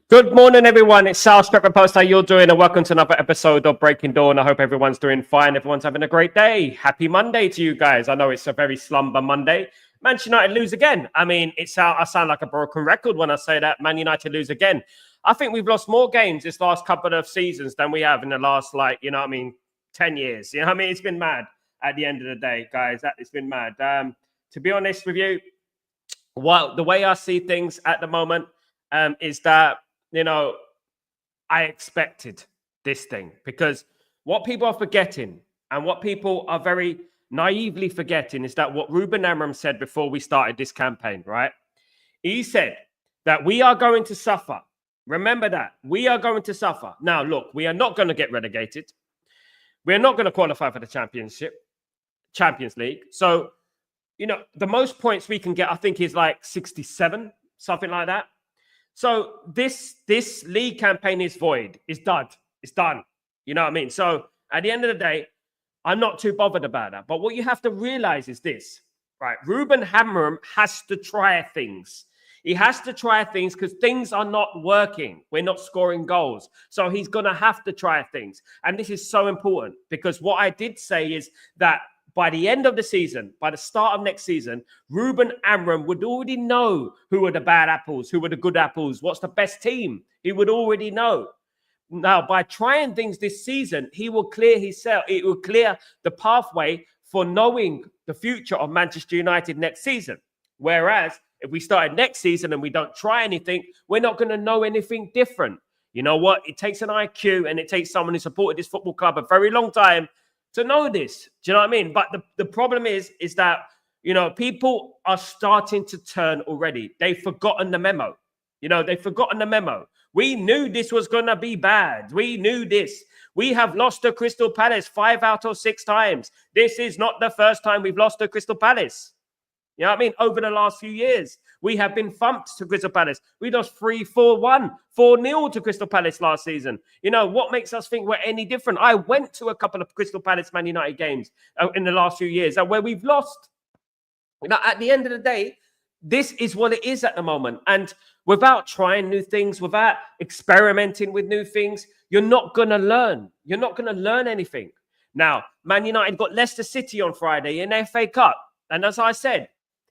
Good morning, everyone. It's Sal Stretford Post. How you're doing? And welcome to another episode of Breaking Dawn. I hope everyone's doing fine. Everyone's having a great day. Happy Monday to you guys. I know it's a very slumber Monday. Manchester United lose again. I mean, I sound like a broken record when I say that. Man United lose again. I think we've lost more games this last couple of seasons than we have in the last, 10 years. It's been mad at the end of the day, guys. It's been mad. To be honest with you, the way I see things at the moment is that, I expected this thing, because what people are forgetting and what people are very naively forgetting is that what Ruben Amorim said before we started this campaign, right? He said that we are going to suffer. Remember that. We are going to suffer. Now, look, we are not going to get relegated. We're not going to qualify for the Champions League. So, the most points we can get, I think, is like 67, something like that. So this league campaign is void. It's done. It's done. You know what I mean? So at the end of the day, I'm not too bothered about that. But what you have to realize is this, right? Ruben Amorim has to try things. He has to try things because things are not working. We're not scoring goals. So he's going to have to try things. And this is so important, because what I did say is that by the end of the season, by the start of next season, Ruben Amorim would already know who were the bad apples, who were the good apples, what's the best team. He would already know. Now, by trying things this season, he will clear himself. It will clear the pathway for knowing the future of Manchester United next season. Whereas if we started next season and we don't try anything, we're not going to know anything different. You know what? It takes an IQ, and it takes someone who supported this football club a very long time to know this. Do you know what I mean? But the problem is that, people are starting to turn already. They've forgotten the memo. They've forgotten the memo. We knew this was going to be bad. We knew this. We have lost to Crystal Palace 5 out of 6 times. This is not the first time we've lost to Crystal Palace. You know what I mean? Over the last few years, we have been thumped to Crystal Palace. We lost 3-4-1, 4-0 to Crystal Palace last season. What makes us think we're any different? I went to a couple of Crystal Palace Man United games in the last few years where we've lost. At the end of the day, this is what it is at the moment. And without trying new things, without experimenting with new things, you're not going to learn. You're not going to learn anything. Now, Man United got Leicester City on Friday in the FA Cup. And as I said,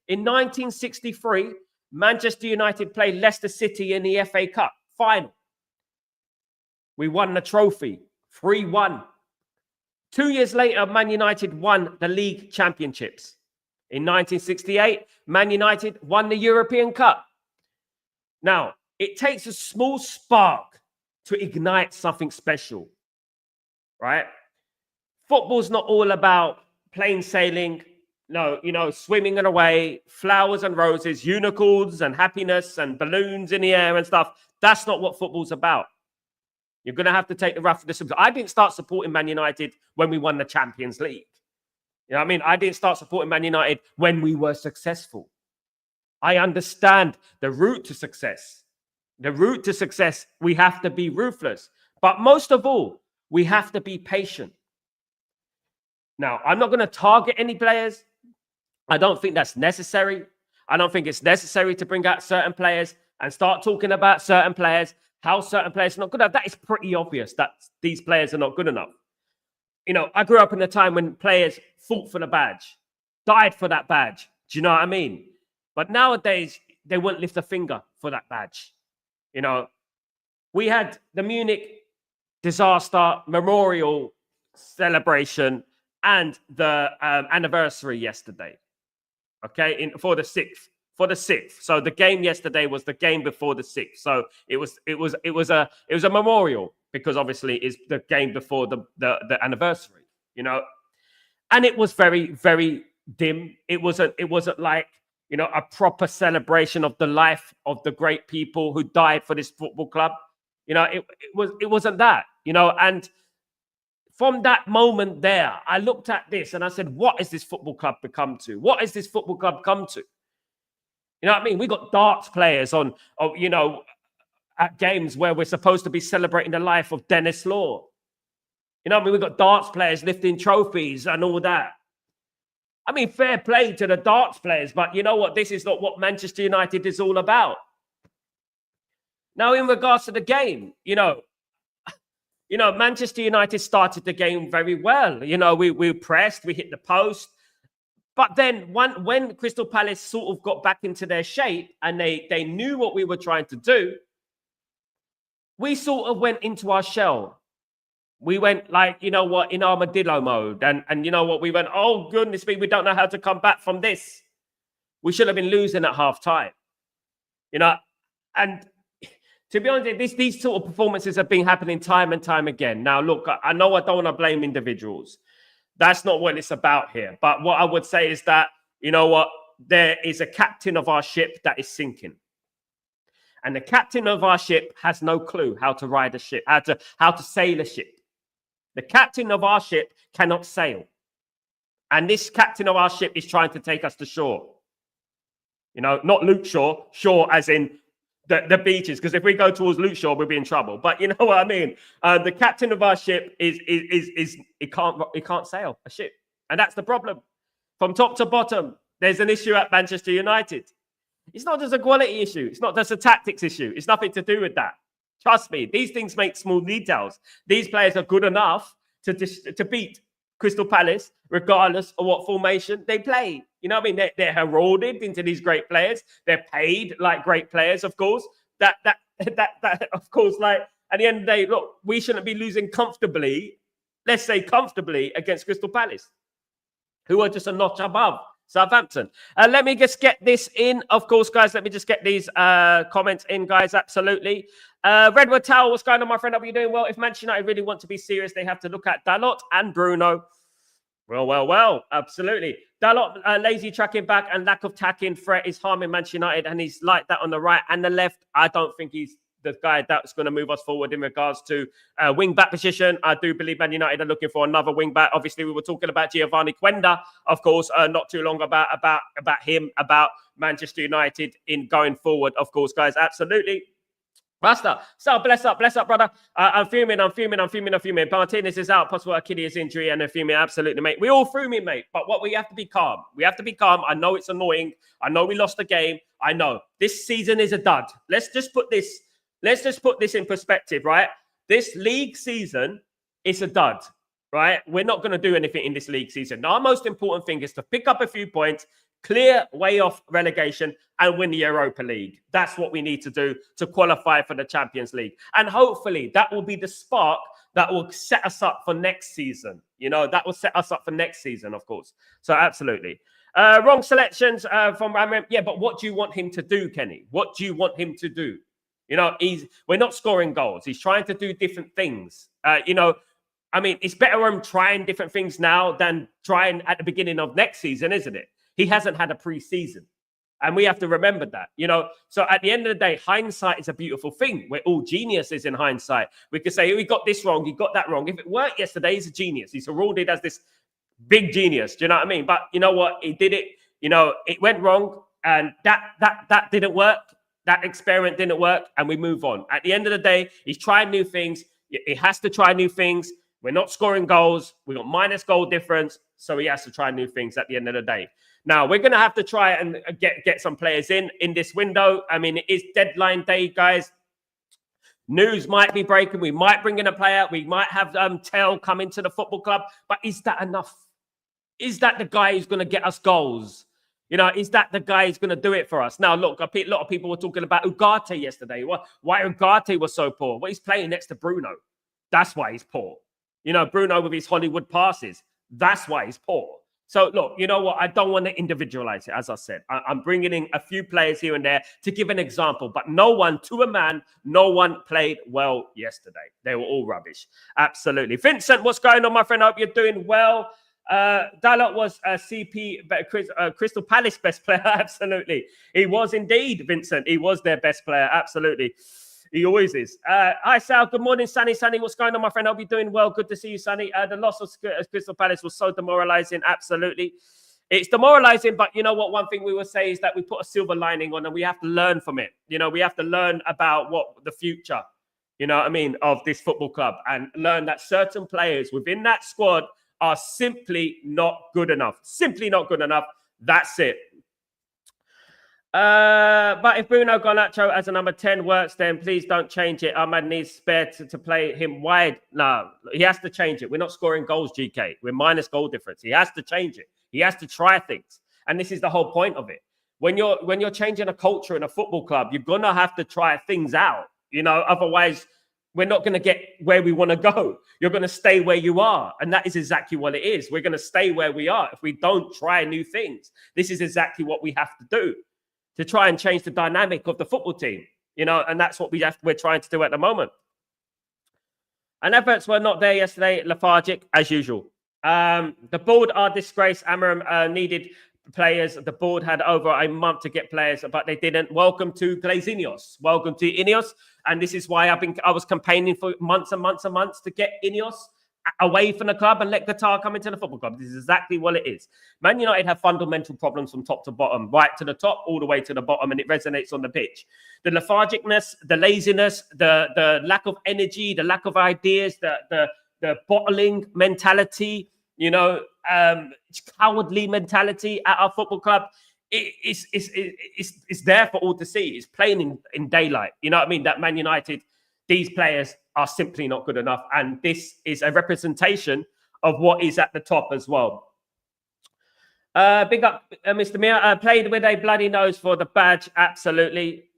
in 1963, Manchester United played Leicester City in the FA Cup final. We won the trophy, 3-1. 2 years later, Man United won the league championships. In 1968, Man United won the European Cup. Now, it takes a small spark to ignite something special, right? Football's not all about plain sailing. No, swimming in a way, flowers and roses, unicorns and happiness and balloons in the air and stuff. That's not what football's about. You're going to have to take the rough with the smooth. I didn't start supporting Man United when we won the Champions League. You know what I mean? I didn't start supporting Man United when we were successful. I understand the route to success. The route to success, we have to be ruthless. But most of all, we have to be patient. Now, I'm not going to target any players. I don't think that's necessary. I don't think it's necessary to bring out certain players and start talking about certain players, how certain players are not good enough. That is pretty obvious that these players are not good enough. I grew up in a time when players fought for the badge, died for that badge. Do you know what I mean? But nowadays, they won't lift a finger for that badge. We had the Munich disaster memorial celebration and the anniversary yesterday. Okay, for the 6th. So the game yesterday was the game before the 6th. So it was a memorial, because obviously it's the game before the anniversary, And it was very, very dim. It wasn't like, a proper celebration of the life of the great people who died for this football club. It wasn't that, and from that moment there, I looked at this and I said, what has this football club become to? What has this football club come to? You know what I mean? We got darts players at games where we're supposed to be celebrating the life of Dennis Law. You know what I mean? We've got darts players lifting trophies and all that. I mean, fair play to the darts players, but you know what? This is not what Manchester United is all about. Now, in regards to the game, Manchester United started the game very well. We pressed, we hit the post. But then when Crystal Palace sort of got back into their shape and they knew what we were trying to do, we sort of went into our shell. We went in armadillo mode. And you know what? We went, oh, goodness me, we don't know how to come back from this. We should have been losing at half time. And to be honest, these sort of performances have been happening time and time again. Now, look, I know I don't want to blame individuals. That's not what it's about here. But what I would say is that, there is a captain of our ship that is sinking. And the captain of our ship has no clue how to ride a ship, how to sail a ship. The captain of our ship cannot sail. And this captain of our ship is trying to take us to shore. Not Luke Shaw, shore as in the beaches, because if we go towards Luke Shaw, we'll be in trouble. But you know what I mean? The captain of our ship he can't sail a ship. And that's the problem. From top to bottom, there's an issue at Manchester United. It's not just a quality issue. It's not just a tactics issue. It's nothing to do with that. Trust me, these things make small details. These players are good enough to beat Crystal Palace, regardless of what formation they play. You know what I mean? They're heralded into these great players. They're paid like great players, of course. That of course, like at the end of the day, look, we shouldn't be losing comfortably, let's say comfortably, against Crystal Palace, who are just a notch above Southampton. Let me just get this in, of course, guys. Let me just get these comments in, guys. Absolutely. Redwood Tower, what's going on, my friend? Are you doing well? If Manchester United really want to be serious, they have to look at Dalot and Bruno. Well, absolutely. Dalot, lazy tracking back and lack of tacking threat is harming Manchester United, and he's like that on the right and the left. I don't think he's the guy that's going to move us forward in regards to wing back position. I do believe Man United are looking for another wing back. Obviously, we were talking about Giovanni Quenda, of course, not too long about him, about Manchester United in going forward, of course, guys. Absolutely. Rasta, so bless up, brother. I'm fuming. Martinez is out, possible Achilles injury, and I'm fuming. Absolutely, mate. We all fuming, mate. But what we have to be calm. I know it's annoying. I know we lost the game. I know this season is a dud. Let's just put this in perspective, right? This league season is a dud, right? We're not going to do anything in this league season. Our most important thing is to pick up a few points, clear way off relegation, and win the Europa League. That's what we need to do to qualify for the Champions League. And hopefully that will be the spark that will set us up for next season. That will set us up for next season, of course. So absolutely. Wrong selections from Ramram. Yeah, but what do you want him to do, Kenny? What do you want him to do? We're not scoring goals. He's trying to do different things. It's better him trying different things now than trying at the beginning of next season, isn't it? He hasn't had a pre-season. And we have to remember that, So at the end of the day, hindsight is a beautiful thing. We're all geniuses in hindsight. We could say, we got this wrong, he got that wrong. If it worked yesterday, he's a genius. He's heralded as this big genius. Do you know what I mean? But you know what? He did it. It went wrong. And that didn't work. That experiment didn't work. And we move on. At the end of the day, he's trying new things. He has to try new things. We're not scoring goals. We got minus goal difference. So he has to try new things at the end of the day. Now, we're going to have to try and get some players in this window. I mean, it is deadline day, guys. News might be breaking. We might bring in a player. We might have Tell come into the football club. But is that enough? Is that the guy who's going to get us goals? Is that the guy who's going to do it for us? Now, look, a lot of people were talking about Ugarte yesterday. Why Ugarte was so poor? Well, he's playing next to Bruno. That's why he's poor. Bruno with his Hollywood passes. That's why he's poor. So, look, you know what? I don't want to individualize it, as I said. I'm bringing in a few players here and there to give an example. But no one played well yesterday. They were all rubbish. Absolutely. Vincent, what's going on, my friend? I hope you're doing well. Dalot was Crystal Palace best player. Absolutely. He was indeed, Vincent. He was their best player. Absolutely. He always is. Hi, Sal. Good morning, Sunny. Sunny, what's going on, my friend? Hope you're doing well. Good to see you, Sunny. The loss of Crystal Palace was so demoralizing. Absolutely. It's demoralizing, but you know what? One thing we will say is that we put a silver lining on and we have to learn from it. We have to learn about what the future, of this football club, and learn that certain players within that squad are simply not good enough. Simply not good enough. That's it. But if Bruno Garnacho as a number 10 works, then please don't change it. Ahmad needs spare to play him wide. No, he has to change it. We're not scoring goals, GK. We're minus goal difference. He has to change it. He has to try things. And this is the whole point of it. When you're changing a culture in a football club, you're going to have to try things out. Otherwise, we're not going to get where we want to go. You're going to stay where you are. And that is exactly what it is. We're going to stay where we are if we don't try new things. This is exactly what we have to do to try and change the dynamic of the football team, and that's what we're trying to do at the moment. And efforts were not there yesterday, lethargic as usual. The board are disgraced. Amarim needed players. The board had over a month to get players, but they didn't. Welcome to Glazinios. Welcome to Ineos. And this is why I was campaigning for months and months and months to get Ineos away from the club and let Qatar come into the football club. This is exactly what it is. Man United have fundamental problems from top to bottom, right to the top, all the way to the bottom, and it resonates on the pitch. The lethargicness, the laziness, the lack of energy, the lack of ideas, the bottling mentality, cowardly mentality at our football club. It's there for all to see. It's plain in daylight. You know what I mean? That Man United, these players are simply not good enough. And this is a representation of what is at the top as well. Big up, Mr. Mir. Played with a bloody nose for the badge. Absolutely.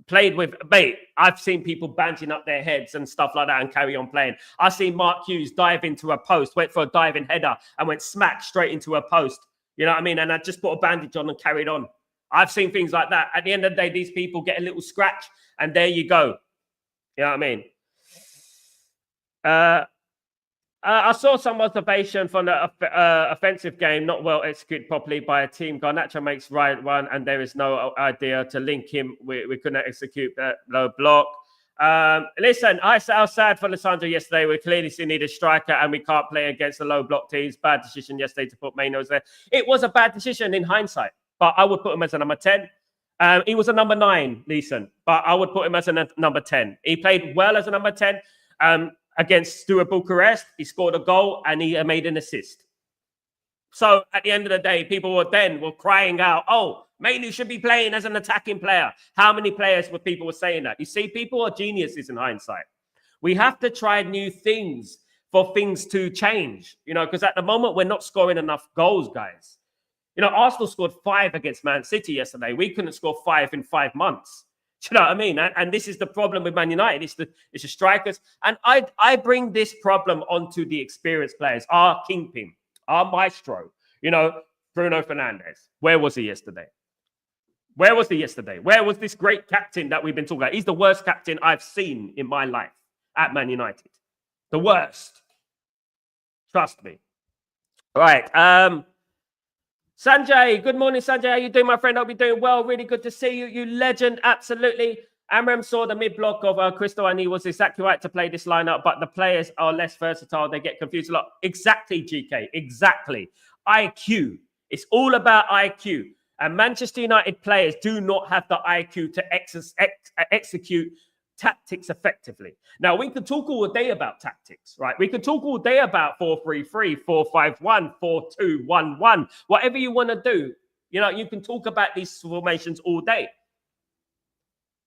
Played with, mate, I've seen people bandaging up their heads and stuff like that and carry on playing. I've seen Mark Hughes dive into a post, went for a diving header and went smack straight into a post. You know what I mean? And I just put a bandage on and carried on. I've seen things like that. At the end of the day, these people get a little scratch and there you go. You know what I mean? I saw some motivation from the offensive game, not well executed properly by a team. Garnacho makes right run, and there is no idea to link him. We couldn't execute that low block. Listen, I was sad for Lissandro yesterday. We clearly still need a striker, and we can't play against the low block teams. Bad decision yesterday to put Mainos there. It was a bad decision in hindsight, but I would put him as a number 10. He was a number 9, Leeson, but I would put him as a number 10. He played well as a number 10. Against Steaua Bucharest, he scored a goal and he made an assist. So at the end of the day, people were crying out, "Oh, Mainu should be playing as an attacking player." How many players were people saying that? You see, people are geniuses in hindsight. We have to try new things for things to change, because at the moment we're not scoring enough goals, guys. Arsenal scored 5 against Man City yesterday. We couldn't score 5 in 5 months. Do you know what I mean? And this is the problem with Man United. It's the strikers. And I bring this problem onto the experienced players. Our kingpin, our maestro, Bruno Fernandes. Where was he yesterday? Where was this great captain that we've been talking about? He's the worst captain I've seen in my life at Man United. The worst. Trust me. All right. Sanjay, good morning, Sanjay. How you doing, my friend? Hope you're doing well. Really good to see you. You legend, absolutely. Amram saw the mid-block of Crystal and he was exactly right to play this lineup, but the players are less versatile. They get confused a lot. Exactly, GK. Exactly. IQ. It's all about IQ. And Manchester United players do not have the IQ to execute tactics effectively. Now, we could talk all day about tactics, right? We could talk all day about 4-3-3, 4-5-1, 4-2-1-1, whatever you want to do. You can talk about these formations all day.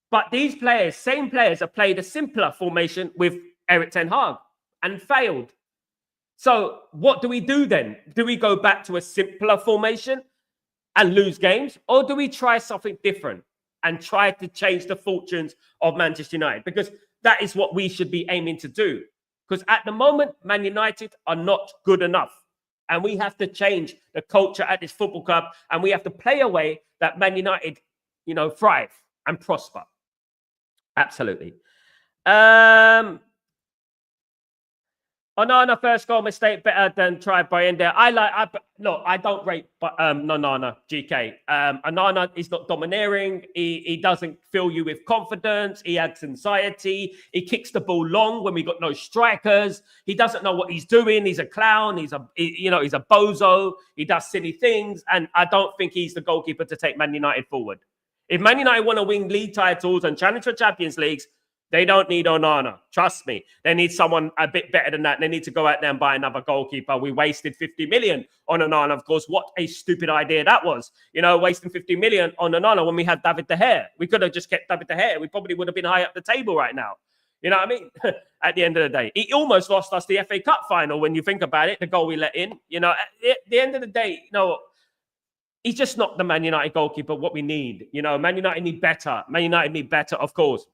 But these players, same players, have played a simpler formation with Erik ten Hag and failed. So what do we do then? Do we go back to a simpler formation and lose games? Or do we try something different and try to change the fortunes of Manchester United? Because that is what we should be aiming to do. Because at the moment, Man United are not good enough. And we have to change the culture at this football club. And we have to play a way that Man United, thrive and prosper. Absolutely. Onana first goal mistake better than tried by India. I don't rate Onana, GK. Onana is not domineering. He doesn't fill you with confidence. He adds anxiety. He kicks the ball long when we got no strikers. He doesn't know what he's doing. He's a clown. He's a bozo. He does silly things. And I don't think he's the goalkeeper to take Man United forward. If Man United want to win league titles and challenge for Champions Leagues, They don't need Onana. Trust me. They need someone a bit better than that. They need to go out there and buy another goalkeeper. We wasted 50 million on Onana. Of course, what a stupid idea that was. Wasting 50 million on Onana when we had David De Gea. We could have just kept David De Gea. We probably would have been high up the table right now. You know what I mean? At the end of the day, he almost lost us the FA Cup final when you think about it, the goal we let in. At the end of the day, he's just not the Man United goalkeeper, what we need. Man United need better. Man United need better, of course.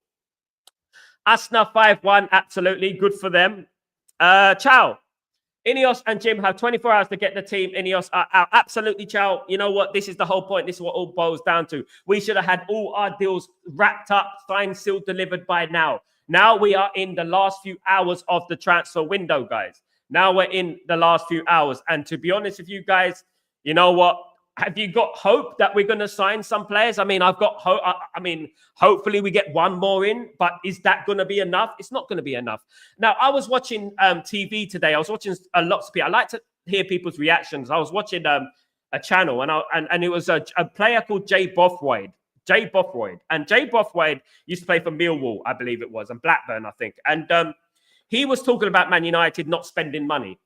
Asna 5-1, absolutely. Good for them. Ciao. Ineos and Jim have 24 hours to get the team. Ineos are out. Absolutely, ciao. You know what? This is the whole point. This is what all boils down to. We should have had all our deals wrapped up, signed, sealed, delivered by now. Now we are in the last few hours of the transfer window, guys. Now we're in the last few hours. And to be honest with you guys, you know what? Have you got hope that we're going to sign some players? I mean, I've got hope. Hopefully we get one more in, but is that going to be enough? It's not going to be enough. Now, I was watching TV today. I was watching a lot of people. I like to hear people's reactions. I was watching a channel, and it was a player called Jay Bothroyd. And Jay Bothroyd used to play for Millwall, I believe it was, and Blackburn, I think. And he was talking about Man United not spending money.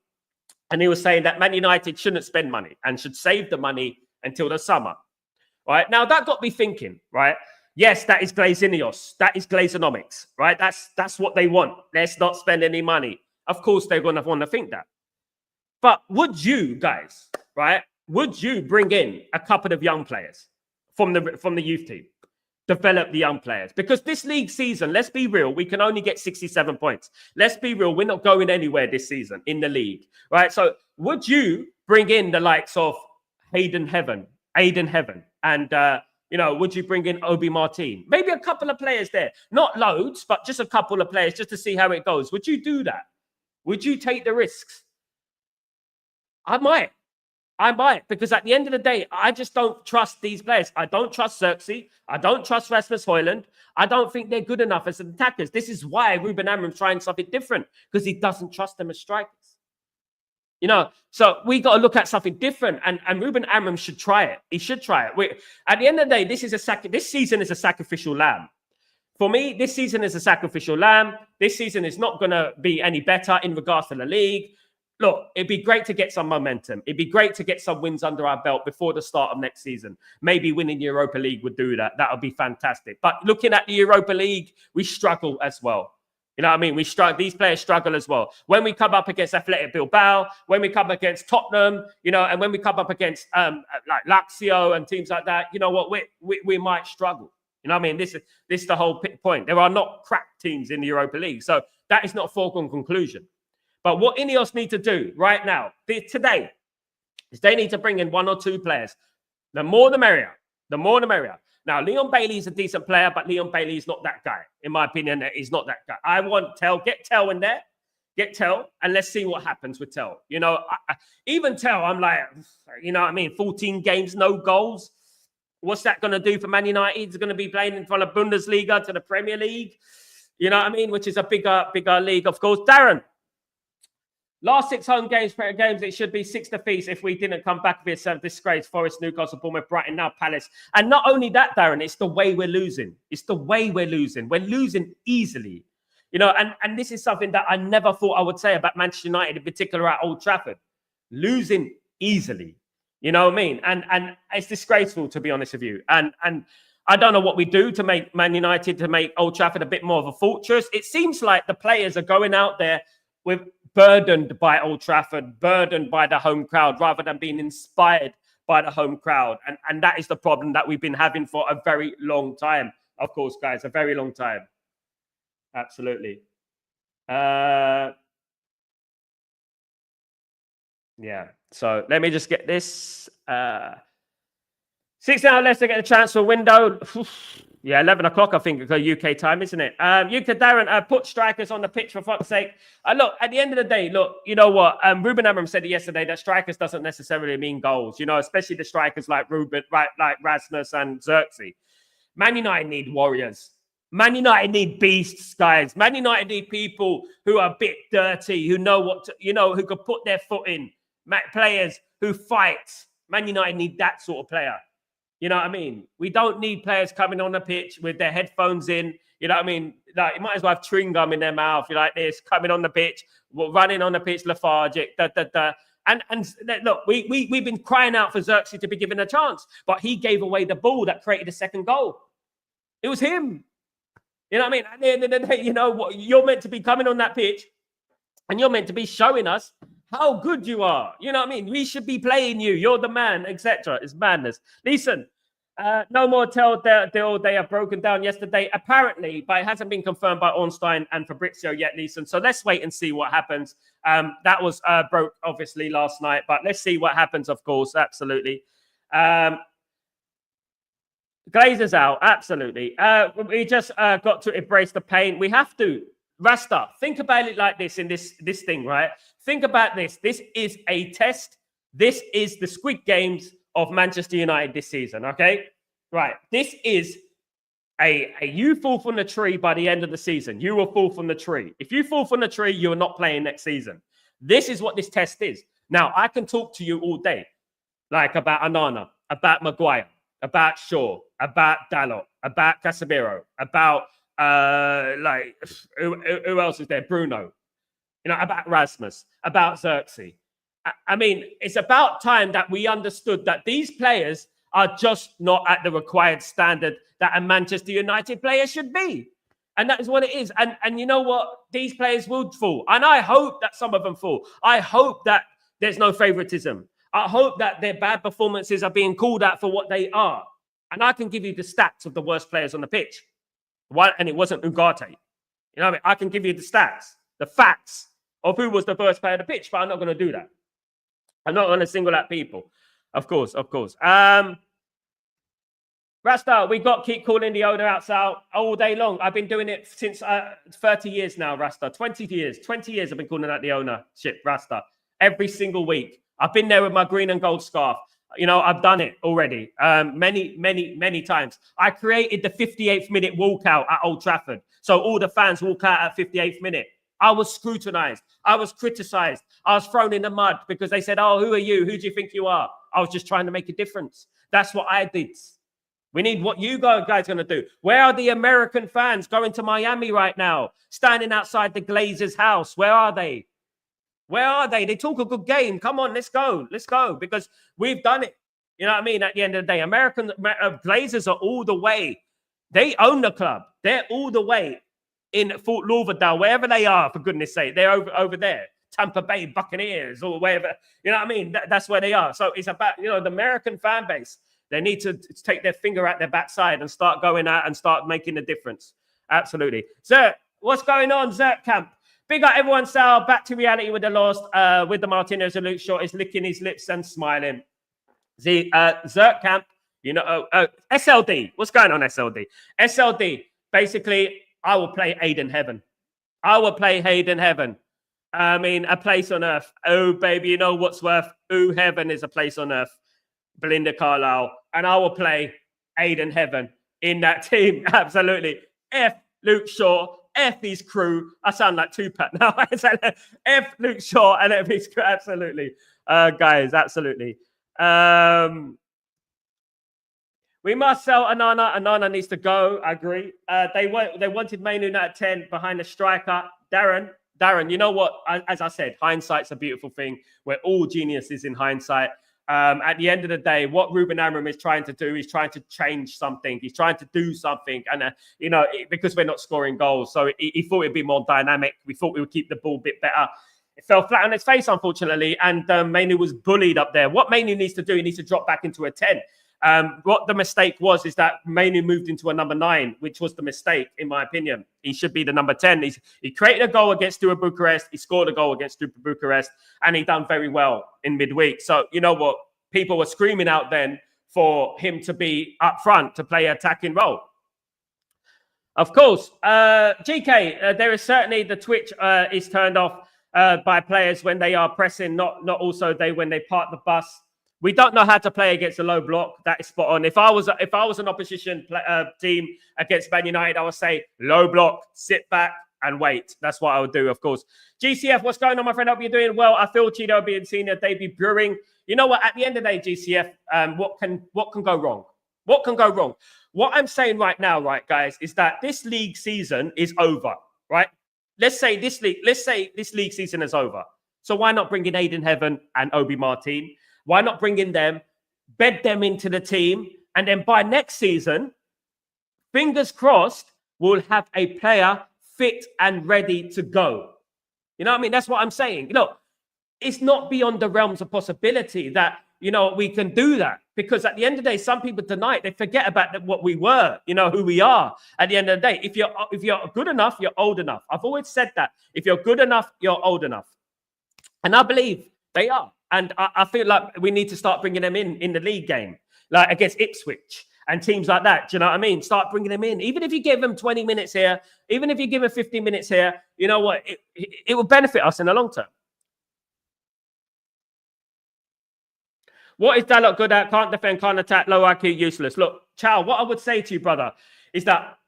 And he was saying that Man United shouldn't spend money and should save the money until the summer. Right? Now, that got me thinking, right? Yes, that is Glazinios. That is Glazonomics, right? That's what they want. Let's not spend any money. Of course, they're going to want to think that. But would you guys, right? Would you bring in a couple of young players from the youth team? Develop the young players, because this league season, let's be real, we can only get 67 points. Let's be real, we're not going anywhere this season in the league, right? So would you bring in the likes of Aiden Heaven, and would you bring in Obi Martin? Maybe a couple of players there, not loads, but just a couple of players just to see how it goes. Would you do that? Would you take the risks? I might, because at the end of the day, I just don't trust these players. I don't trust Xerxes. I don't trust Rasmus Højlund. I don't think they're good enough as attackers. This is why Ruben Amram's trying something different, because he doesn't trust them as strikers. So we got to look at something different, and Ruben Amram should try it. He should try it. At the end of the day, this season is a sacrificial lamb. For me, this season is a sacrificial lamb. This season is not going to be any better in regards to the league. Look, it'd be great to get some momentum. It'd be great to get some wins under our belt before the start of next season. Maybe winning the Europa League would do that. That would be fantastic. But looking at the Europa League, we struggle as well. You know what I mean? These players struggle as well. When we come up against Athletic Bilbao, when we come against Tottenham, and when we come up against like Lazio and teams like that, you know what? We might struggle. You know what I mean? This is the whole point. There are not crack teams in the Europa League. So that is not a foregone conclusion. But what Ineos need to do right now, today, is they need to bring in one or two players. The more the merrier. The more the merrier. Now, Leon Bailey is a decent player, but Leon Bailey is not that guy. In my opinion, he's not that guy. I want Tell. Get Tell in there. Get Tell, and let's see what happens with Tell. Even Tell, I'm like, 14 games, no goals. What's that going to do for Man United? He's going to be playing in front of Bundesliga to the Premier League. You know what I mean? Which is a bigger league, of course. Darren. Last 6 home games, it should be 6 defeats if we didn't come back with a disgrace. Forest, Newcastle, Bournemouth, Brighton, now Palace. And not only that, Darren, it's the way we're losing. We're losing easily. And this is something that I never thought I would say about Manchester United, in particular at Old Trafford. Losing easily. You know what I mean? And it's disgraceful, to be honest with you. And I don't know what we do to make Man United, to make Old Trafford a bit more of a fortress. It seems like the players are going out there with burdened by Old Trafford, burdened by the home crowd, rather than being inspired by the home crowd. And that is the problem that we've been having for a very long time. Of course, guys, a very long time. Absolutely. Yeah. So let me just get this. 6 hours less to get the transfer window. Yeah, 11 o'clock, I think, UK time, isn't it? Darren, put strikers on the pitch, for fuck's sake. Look, at the end of the day, you know what? Ruben Amram said it yesterday, that strikers doesn't necessarily mean goals, especially the strikers like Ruben, right, like Rasmus and Xerxes. Man United need warriors. Man United need beasts, guys. Man United need people who are a bit dirty, who know what to, who could put their foot in. Players who fight. Man United need that sort of player. You know what I mean? We don't need players coming on the pitch with their headphones in. You know what I mean? Like, you might as well have chewing gum in their mouth. You're like this, coming on the pitch, running on the pitch, lethargic, And look, we've been crying out for Xerxes to be given a chance, but he gave away the ball that created the second goal. It was him. You know what I mean? At the end of the day, you know what? You're meant to be coming on that pitch, and you're meant to be showing us how good you are. You know what I mean? We should be playing you. You're the man, etc. It's madness. Listen, no more deal. They are broken down yesterday, apparently, but it hasn't been confirmed by Ornstein and Fabrizio yet, Listen. So let's wait and see what happens. That was broke, obviously, last night, but let's see what happens, of course. Absolutely. Glazers out. Absolutely. We just got to embrace the pain. We have to. Rasta, think about it like this in this thing, right? Think about this. This is a test. This is the Squid Games of Manchester United this season, okay? Right. This is a you fall from the tree by the end of the season. You will fall from the tree. If you fall from the tree, you're not playing next season. This is what this test is. Now, I can talk to you all day, like about Onana, about Maguire, about Shaw, about Dalot, about Casemiro, about like who else is there? Bruno, you know, about Rasmus, about Xerxes. I mean, it's about time that we understood that these players are just not at the required standard that a Manchester United player should be. And that is what it is. And you know what? These players will fall. And I hope that some of them fall. I hope that there's no favoritism. I hope that their bad performances are being called out for what they are. And I can give you the stats of the worst players on the pitch. And it wasn't Ugarte. You know what I mean? I can give you the stats, the facts of who was the worst player on the pitch, but I'm not going to do that. I'm not going to single out people. Of course. Rasta, we got to keep calling the owner outside all day long. I've been doing it since 30 years now, Rasta. 20 years I've been calling out the ownership, Rasta. Every single week. I've been there with my green and gold scarf. You know, I've done it already many times. I created the 58th minute walkout at Old Trafford. So all the fans walk out at 58th minute. I was scrutinized. I was criticized. I was thrown in the mud because they said, oh, who are you? Who do you think you are? I was just trying to make a difference. That's what I did. We need what you guys are going to do. Where are the American fans going to Miami right now? Standing outside the Glazers' house. Where are they? Where are they? They talk a good game. Come on, let's go. Let's go. Because we've done it. You know what I mean? At the end of the day, American Glazers are all the way. They own the club. They're all the way in Fort Lauderdale, wherever they are, for goodness sake. They're over there. Tampa Bay Buccaneers or wherever. You know what I mean? That's where they are. So it's about, you know, the American fan base. They need to take their finger out their backside and start going out and start making a difference. Absolutely. Zert, what's going on, Zert Camp? Big up everyone, Sal. Back to reality with the lost. With the Martinez and Luke Shaw is licking his lips and smiling. The Zert Camp, you know, SLD. What's going on, SLD? SLD, basically, I will play Hayden Heaven. I will play Hayden Heaven. I mean, a place on earth. Oh, baby, you know what's worth? Oh, heaven is a place on earth. Belinda Carlisle. And I will play Hayden Heaven in that team. Absolutely. F Luke Shaw. F his crew. I sound like Tupac now. F Luke Shaw and F his crew. Absolutely. Guys, absolutely. We must sell Onana. Onana needs to go. I agree. They wanted Man United at 10 behind the striker. Darren, you know what? As I said, hindsight's a beautiful thing. We're all geniuses in hindsight. At the end of the day, what Ruben Amorim is trying to do, he's trying to change something. He's trying to do something. And, you know, because we're not scoring goals. So he thought it'd be more dynamic. We thought we would keep the ball a bit better. It fell flat on its face, unfortunately. And Manu was bullied up there. What Manu needs to do, he needs to drop back into a 10. What the mistake was is that Manu moved into a number 9, which was the mistake, in my opinion. He should be the number 10. He created a goal against Steaua Bucharest. He scored a goal against Steaua Bucharest, and he done very well in midweek. So, you know what? People were screaming out then for him to be up front to play an attacking role. Of course, GK, there is certainly the Twitch is turned off by players when they are pressing, not also when they park the bus. We don't know how to play against a low block. That is spot on. If I was an opposition team against Man United, I would say low block, sit back and wait. That's what I would do, of course. GCF, what's going on, my friend? I hope you're doing well. I feel Cheeto being seen their debut brewing. You know what? At the end of the day, GCF, what can go wrong? What can go wrong? What I'm saying right now, right, guys, is that this league season is over, right? Let's say this league season is over. So why not bring in Aiden Heaven and Obi Martin? Why not bring in them, bed them into the team, and then by next season, fingers crossed, we'll have a player fit and ready to go. You know what I mean? That's what I'm saying. You know, it's not beyond the realms of possibility that, you know, we can do that, because at the end of the day, some people deny it. They forget about what we were, you know, who we are at the end of the day. If you're good enough, you're old enough. I've always said that. If you're good enough, you're old enough. And I believe they are. And I feel like we need to start bringing them in the league game, like against Ipswich and teams like that. Do you know what I mean? Start bringing them in. Even if you give them 20 minutes here, even if you give them 15 minutes here, you know what? It will benefit us in the long term. What is Dalot good at? Can't defend, can't attack, low IQ, useless. Look, Chow, what I would say to you, brother, is that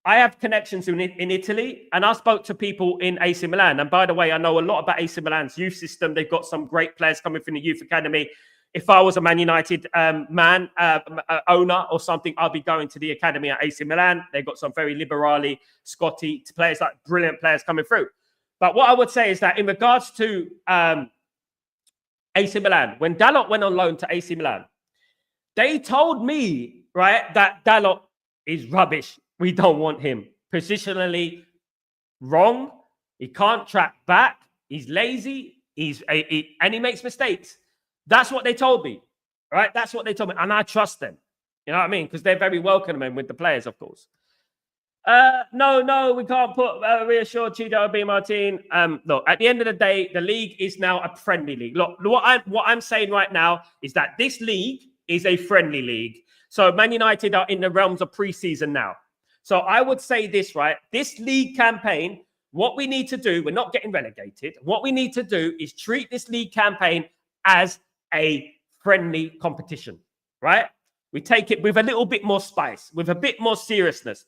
I have connections in Italy, and I spoke to people in AC Milan. And by the way, I know a lot about AC Milan's youth system. They've got some great players coming from the youth academy. If I was a Man United owner or something, I'll be going to the academy at AC Milan. They've got some very liberali, Scotty players, like brilliant players coming through. But what I would say is that in regards to AC Milan, when Dalot went on loan to AC Milan, they told me, right, that Dalot is rubbish. We don't want him. Positionally wrong. He can't track back. He's lazy. And he makes mistakes. That's what they told me, right? That's what they told me. And I trust them. You know what I mean? Because they're very welcoming with the players, of course. No, we can't put reassured Chido B. Martin. Look, at the end of the day, the league is now a friendly league. Look, what I'm saying right now is that this league is a friendly league. So Man United are in the realms of preseason now. So I would say this, right? This league campaign, what we need to do, we're not getting relegated. What we need to do is treat this league campaign as a friendly competition, right? We take it with a little bit more spice, with a bit more seriousness.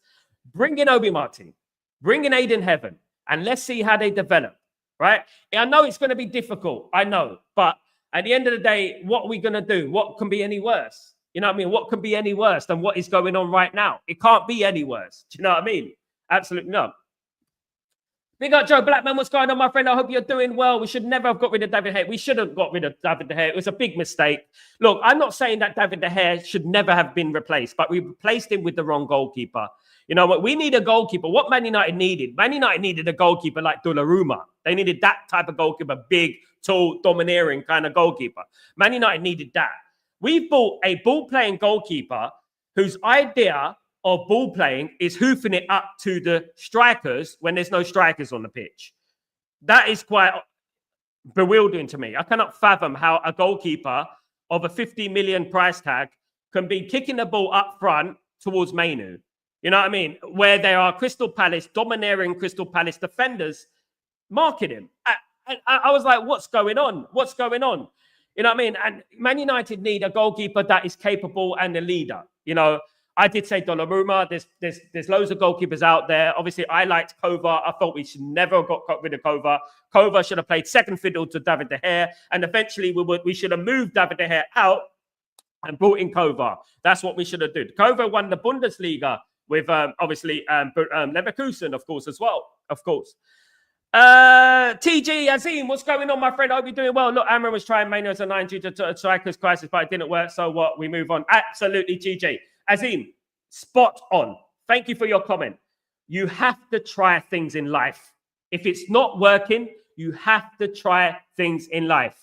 Bring in Obi Martin, bring in Aiden Heaven, and let's see how they develop, right? I know it's going to be difficult, I know, but at the end of the day, what are we going to do? What can be any worse? You know what I mean? What can be any worse than what is going on right now? It can't be any worse. Do you know what I mean? Absolutely not. Big up Joe Blackman. What's going on, my friend? I hope you're doing well. We should never have got rid of David De Gea. We should have got rid of David De Gea. It was a big mistake. Look, I'm not saying that David De Gea should never have been replaced, but we replaced him with the wrong goalkeeper. You know what? We need a goalkeeper. What Man United needed? Man United needed a goalkeeper like Donnarumma. They needed that type of goalkeeper, big, tall, domineering kind of goalkeeper. Man United needed that. We've bought a ball-playing goalkeeper whose idea of ball playing is hoofing it up to the strikers when there's no strikers on the pitch. That is quite bewildering to me. I cannot fathom how a goalkeeper of a 50 million price tag can be kicking the ball up front towards Mainu. You know what I mean? Where there are Crystal Palace, domineering Crystal Palace defenders marking him. I was like, what's going on? What's going on? You know what I mean? And Man United need a goalkeeper that is capable and a leader. You know, I did say Donnarumma. There's loads of goalkeepers out there. Obviously, I liked Kova. I thought we should never have got rid of Kova. Kova should have played second fiddle to David De Gea. And eventually, we should have moved David De Gea out and brought in Kova. That's what we should have done. Kova won the Bundesliga with, obviously, Leverkusen, of course, as well. Of course. TG Azim, what's going on, my friend? I hope you're doing well. Look, Amram was trying Mainu as a 9 due to strikers crisis, but it didn't work. So what? We move on. Absolutely, TJ. Azim, spot on. Thank you for your comment. You have to try things in life. If it's not working, you have to try things in life.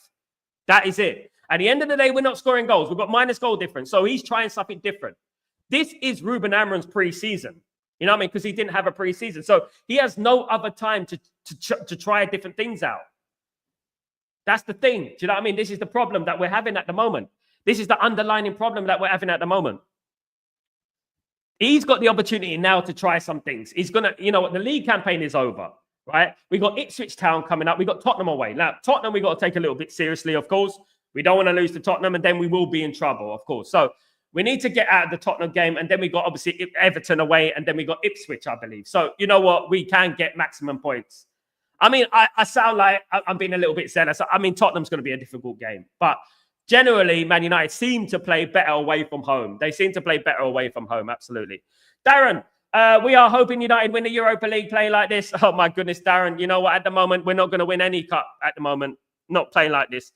That is it. At the end of the day, we're not scoring goals. We've got minus goal difference. So he's trying something different. This is Ruben Amram's pre-season. You know what I mean? Because he didn't have a pre-season. So he has no other time to try different things out. That's the thing. Do you know what I mean? This is the problem that we're having at the moment. This is the underlying problem that we're having at the moment. He's got the opportunity now to try some things. He's going to, you know what, the league campaign is over, right? We got Ipswich Town coming up. We got Tottenham away. Now, Tottenham, we got to take a little bit seriously, of course. We don't want to lose to Tottenham, and then we will be in trouble, of course. So we need to get out of the Tottenham game, and then we got, obviously, Everton away, and then we got Ipswich, I believe. So, you know what? We can get maximum points. I mean, I sound like I'm being a little bit zealous. I mean, Tottenham's going to be a difficult game. But generally, Man United seem to play better away from home. They seem to play better away from home, absolutely. Darren, we are hoping United win the Europa League playing like this. Oh, my goodness, Darren. You know what? At the moment, we're not going to win any cup at the moment. Not playing like this.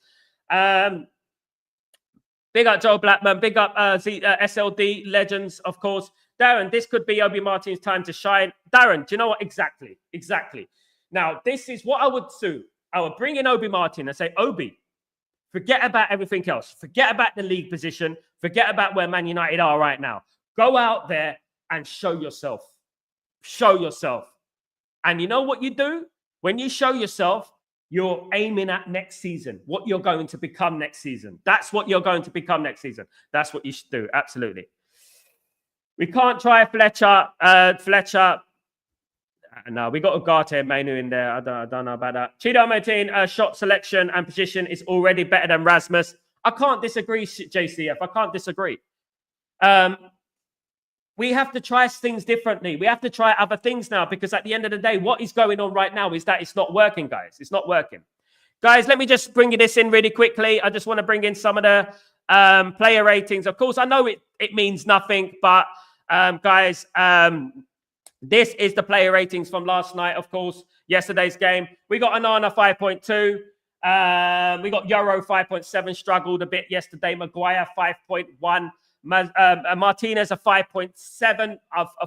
Big up Joe Blackman. Big up SLD Legends, of course. Darren, this could be Obi Martin's time to shine. Darren, do you know what? Exactly. Now, this is what I would do. I would bring in Obi Martin and say, Obi, forget about everything else. Forget about the league position. Forget about where Man United are right now. Go out there and show yourself. Show yourself. And you know what you do? When you show yourself, you're aiming at next season, what you're going to become next season. That's what you're going to become next season. That's what you should do. Absolutely. We can't try Fletcher. No, we got Ugarte Mainu in there. I don't know about that. Chido Martin, shot selection and position is already better than Rasmus. I can't disagree, JCF. I can't disagree. We have to try things differently. We have to try other things now because at the end of the day, what is going on right now is that it's not working, guys. It's not working. Guys, let me just bring this in really quickly. I just want to bring in some of the player ratings. Of course, I know it means nothing, but guys, this is the player ratings from last night, of course, yesterday's game. We got Onana 5.2. We got Euro 5.7, struggled a bit yesterday. Maguire 5.1. Martinez a 5.7.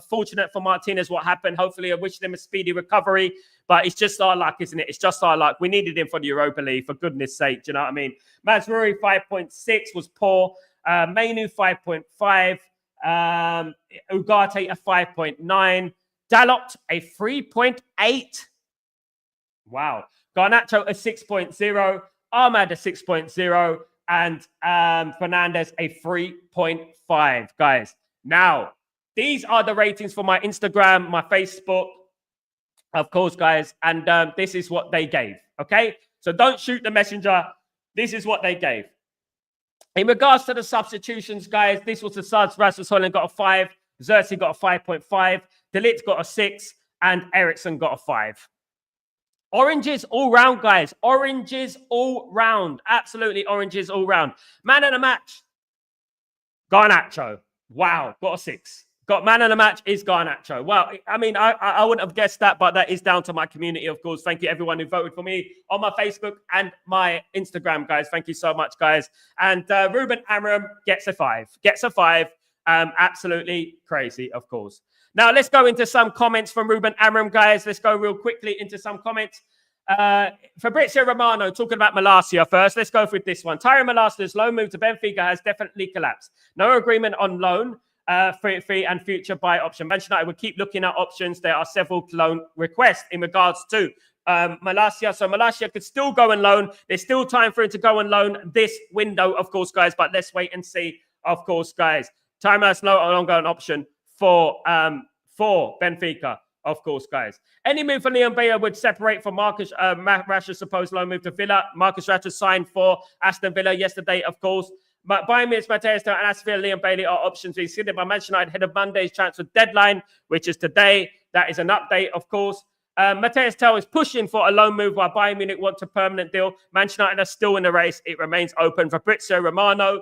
Fortunate for Martinez what happened. Hopefully, I wish them a speedy recovery. But it's just our luck, isn't it? It's just our luck. We needed him for the Europa League, for goodness sake. Do you know what I mean? Mazraoui 5.6 was poor. Mainu 5.5. Ugarte a 5.9. Dalot a 3.8. Wow. Garnacho a 6.0. Ahmad a 6.0. And Fernandez a 3.5, guys. Now, these are the ratings for my Instagram, my Facebook, of course, guys. And this is what they gave, okay? So don't shoot the messenger. This is what they gave. In regards to the substitutions, guys, this was the subs. Rasmus Højlund got a 5. Xerxes got a 5.5. De Ligt got a 6. And Eriksson got a 5. Oranges all round, guys. Oranges all round. Absolutely oranges all round. Man of the match, Garnacho. Wow, got a 6. Got man of the match is Garnacho. Well, I mean, I wouldn't have guessed that, but that is down to my community, of course. Thank you, everyone who voted for me on my Facebook and my Instagram, guys. Thank you so much, guys. And Ruben Amram gets a 5. Gets a 5. Absolutely crazy, of course. Now, let's go into some comments from Ruben Amram, guys. Let's go real quickly into some comments. Fabrizio Romano talking about Malacia first. Let's go through this one. Tyron Malacia's loan move to Benfica has definitely collapsed. No agreement on loan, free and future buy option. Manchester United would keep looking at options. There are several loan requests in regards to Malacia. So Malacia could still go and loan. There's still time for him to go and loan this window, of course, guys. But let's wait and see, of course, guys. Tyron has no ongoing option for Benfica, of course, guys. Any move for Leon Bayer would separate from Marcus Rashford's supposed loan move to Villa. Marcus Rashford signed for Aston Villa yesterday, of course. But Bayern Munich, Matthias Tel, and Aston Villa, Leon Bailey are options being considered by Manchester United ahead of Monday's transfer deadline, which is today. That is an update, of course. Matthias Tel is pushing for a loan move while Bayern Munich wants a permanent deal. Manchester United are still in the race. It remains open. Fabrizio Romano.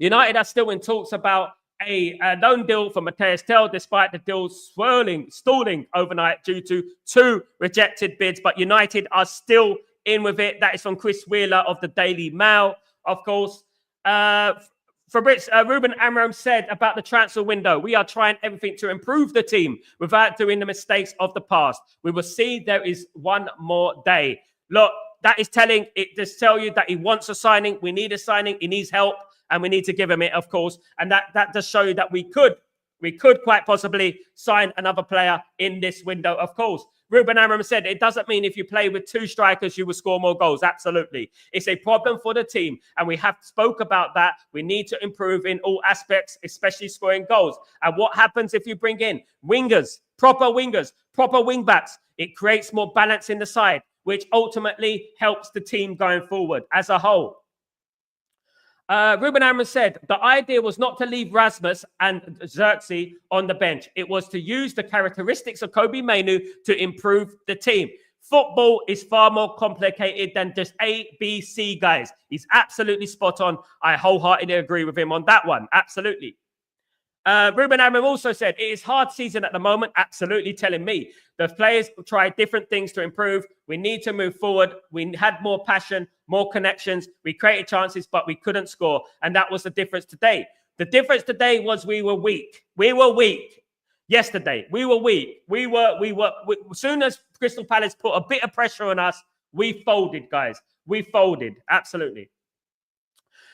United are still in talks about a loan deal for Matthias Tel, despite the deal stalling overnight due to 2 rejected bids. But United are still in with it. That is from Chris Wheeler of the Daily Mail, of course. Ruben Amram said about the transfer window, we are trying everything to improve the team without doing the mistakes of the past. We will see there is one more day. Look, that is telling it to tell you that he wants a signing. We need a signing. He needs help. And we need to give him it, of course. And that does show you that we could quite possibly sign another player in this window, of course. Ruben Amram said, it doesn't mean if you play with 2 strikers, you will score more goals. Absolutely. It's a problem for the team. And we have spoke about that. We need to improve in all aspects, especially scoring goals. And what happens if you bring in wingers, proper wing backs? It creates more balance in the side, which ultimately helps the team going forward as a whole. Ruben Amram said, the idea was not to leave Rasmus and Xerxes on the bench. It was to use the characteristics of Kobbie Mainoo to improve the team. Football is far more complicated than just A, B, C, guys. He's absolutely spot on. I wholeheartedly agree with him on that one. Absolutely. Ruben Amorim also said, it is hard season at the moment. Absolutely telling me. The players try different things to improve. We need to move forward. We had more passion, more connections. We created chances, but we couldn't score. And that was the difference today. The difference today was we were weak. We were weak. Yesterday, we were weak. As soon as Crystal Palace put a bit of pressure on us, we folded, guys. We folded. Absolutely.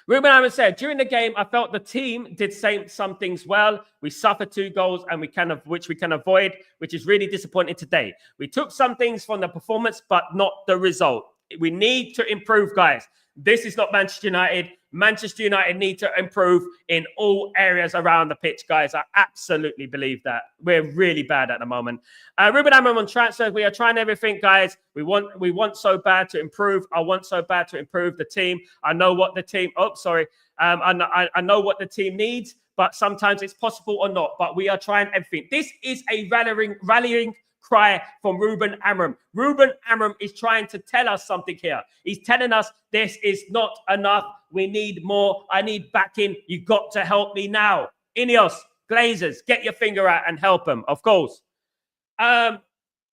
Ruben Amorim said, during the game, I felt the team did some things well. We suffered 2 goals, and which we can avoid, which is really disappointing today. We took some things from the performance, but not the result. We need to improve, guys. This is not Manchester United. Manchester United need to improve in all areas around the pitch, guys. I absolutely believe that. We're really bad at the moment. Ruben Amorim on transfers. We are trying everything, guys. We want so bad to improve. I want so bad to improve the team. I know what the team. I know what the team needs, but sometimes it's possible or not. But we are trying everything. This is a rallying cry from Ruben Amorim. Ruben Amorim is trying to tell us something here. He's telling us this is not enough. We need more. I need backing. You got to help me now. Ineos, Glazers, get your finger out and help them, of course.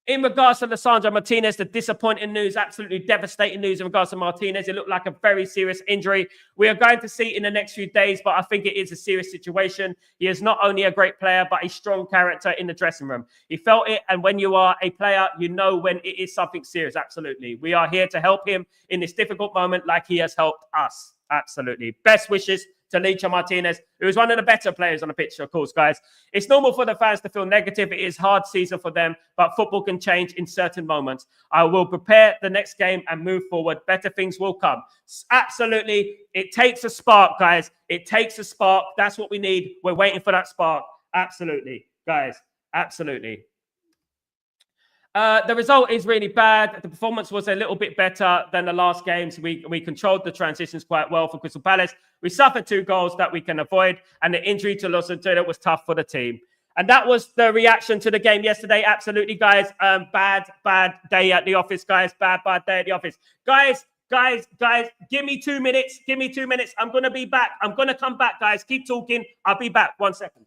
In regards to Lisandro Martinez, the disappointing news, absolutely devastating news in regards to Martinez. It looked like a very serious injury. We are going to see it in the next few days, but I think it is a serious situation. He is not only a great player, but a strong character in the dressing room. He felt it, and when you are a player, you know when it is something serious, absolutely. We are here to help him in this difficult moment like he has helped us, absolutely. Best wishes to Licha Martinez, who is one of the better players on the pitch, of course, guys. It's normal for the fans to feel negative. It is a hard season for them, but football can change in certain moments. I will prepare the next game and move forward. Better things will come. Absolutely. It takes a spark, guys. It takes a spark. That's what we need. We're waiting for that spark. Absolutely, guys. Absolutely. The result is really bad. The performance was a little bit better than the last games. We controlled the transitions quite well for Crystal Palace. We suffered 2 goals that we can avoid, and the injury to Lozano was tough for the team. And that was the reaction to the game yesterday. Absolutely, guys. Bad day at the office, guys. Bad day at the office. Guys, give me 2 minutes. Give me 2 minutes. I'm going to be back. I'm going to come back, guys. Keep talking. I'll be back. 1 second.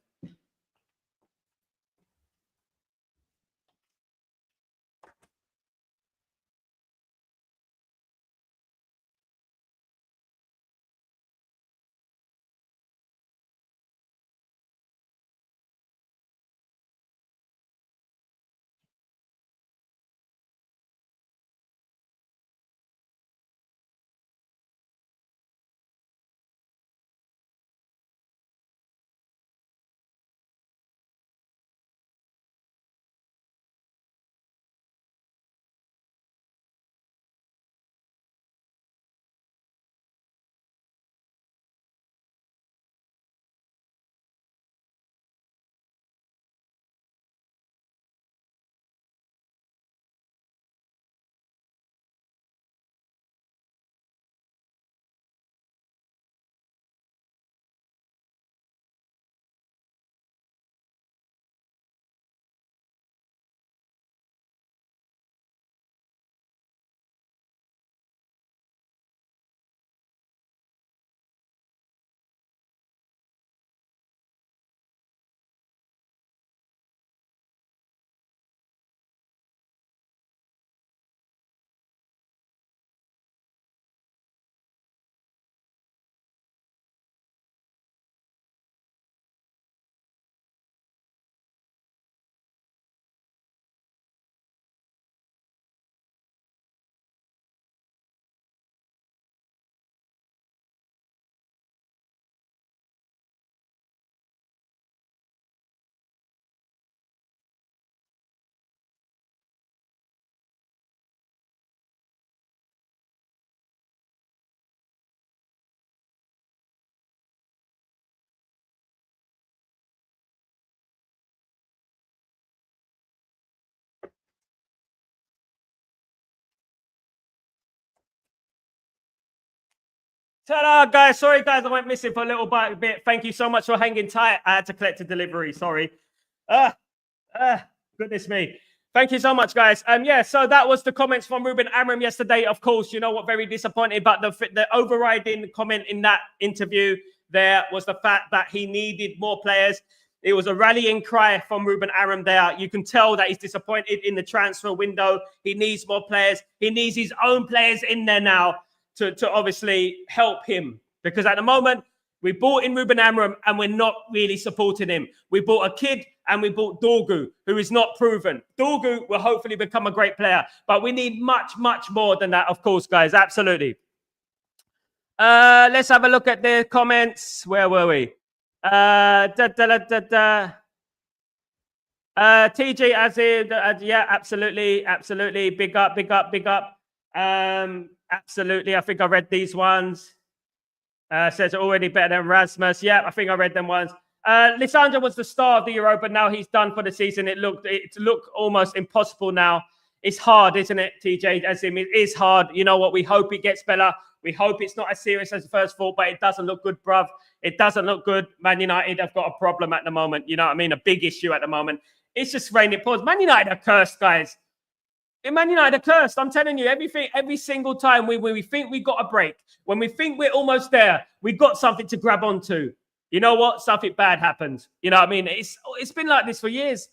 Ta-da, guys. Sorry, guys, I went missing for a little bit. Thank you so much for hanging tight. I had to collect a delivery. Sorry. Goodness me. Thank you so much, guys. Yeah, so that was the comments from Ruben Amram yesterday. Of course, you know what, very disappointed, but the overriding comment in that interview there was the fact that he needed more players. It was a rallying cry from Ruben Amram there. You can tell that he's disappointed in the transfer window. He needs more players. He needs his own players in there now to obviously help him. Because at the moment, we bought in Ruben Amram and we're not really supporting him. We bought a kid and we bought Dorgu, who is not proven. Dorgu will hopefully become a great player, but we need much more than that, of course, guys. Absolutely. Let's have a look at the comments. Where were we? TJ Azid, yeah, absolutely. Big up. Absolutely. I think I read these ones. Says already better than Rasmus. Yeah, I think I read them ones. Lissandra was the star of the Euro, but now he's done for the season. It looked almost impossible now. It's hard, isn't it, TJ? It is hard. You know what? We hope it gets better. We hope it's not as serious as the first thought, but it doesn't look good, bruv. It doesn't look good. Man United have got a problem at the moment. You know what I mean? A big issue at the moment. It's just raining pause. Man United are cursed, guys. Man United are cursed. I'm telling you, every single time when we think we got a break, when we think we're almost there, we got something to grab onto. You know what? Something bad happens. You know what I mean? It's been like this for years.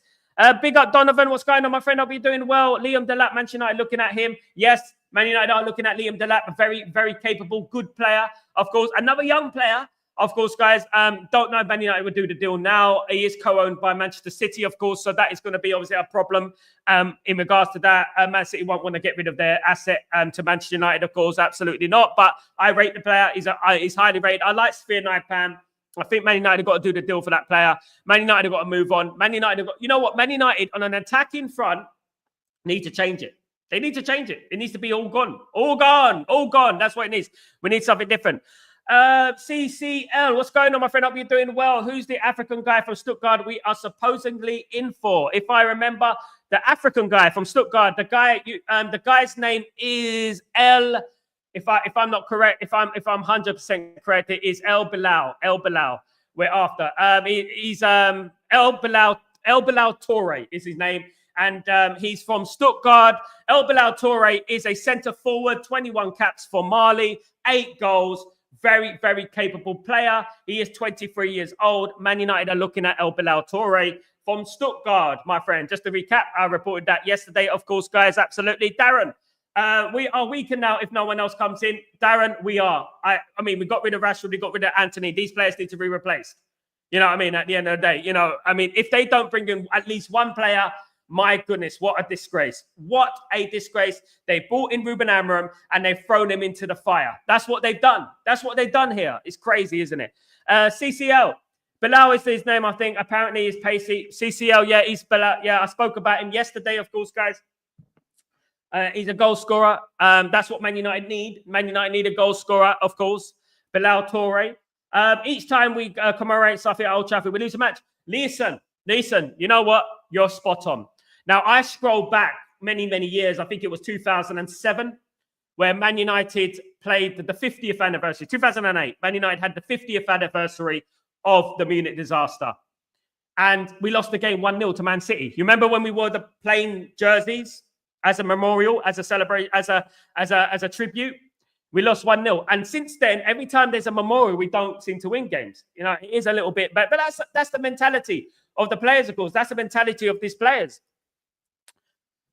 Big up Donovan. What's going on, my friend? Hope you're doing well. Liam Delap, Man United looking at him. Yes, Man United are looking at Liam Delap, a very capable, good player. Of course, another young player. Of course, guys, don't know if Man United would do the deal now. He is co-owned by Manchester City, of course, so that is going to be obviously a problem in regards to that. Man City won't want to get rid of their asset to Manchester United, of course, absolutely not. But I rate the player. He's highly rated. I like Sphere Naipan. I think Man United have got to do the deal for that player. Man United have got to move on. Man United have got, you know what? Man United on an attacking front need to change it. They need to change it. It needs to be all gone. All gone. That's what it needs. We need something different. CCL, what's going on, my friend? Hope you're doing well. Who's the African guy from Stuttgart we are supposedly in for? If I remember, the African guy from Stuttgart, the guy's name is El. If I'm not correct, if I'm 100% correct, it is El Bilal. El Bilal. We're after. He's El Bilal. El Bilal Toure is his name. And he's from Stuttgart. El Bilal Toure is a centre forward, 21 caps for Mali, 8 goals. Very capable player. He is 23 years old. Man United are looking at El Bilal Toure from Stuttgart, my friend. Just to recap, I reported that yesterday, of course, guys. Absolutely. Darren, we are weakened now if no one else comes in. Darren, we are. I mean, we got rid of Rashford, we got rid of Anthony. These players need to be replaced. You know what I mean? At the end of the day, you know, I mean, if they don't bring in at least one player, my goodness, what a disgrace. What a disgrace. They brought in Ruben Amram and they've thrown him into the fire. That's what they've done. That's what they've done here. It's crazy, isn't it? CCL. Bilal is his name, I think. Apparently he's pacey. CCL, yeah, he's Bilal. Yeah, I spoke about him yesterday, of course, guys. He's a goal scorer. That's what Man United need. Man United need a goal scorer, of course. Bilal Toure. Each time we commemorate something at Old Trafford, we lose a match. Listen, you know what? You're spot on. Now, I scroll back many years. I think it was 2007, where Man United played the 50th anniversary. 2008, Man United had the 50th anniversary of the Munich disaster. And we lost the game 1-0 to Man City. You remember when we wore the plain jerseys as a memorial, as a celebration, as a tribute? We lost 1-0. And since then, every time there's a memorial, we don't seem to win games. You know, it is a little bit, but that's the mentality of the players, of course. That's the mentality of these players.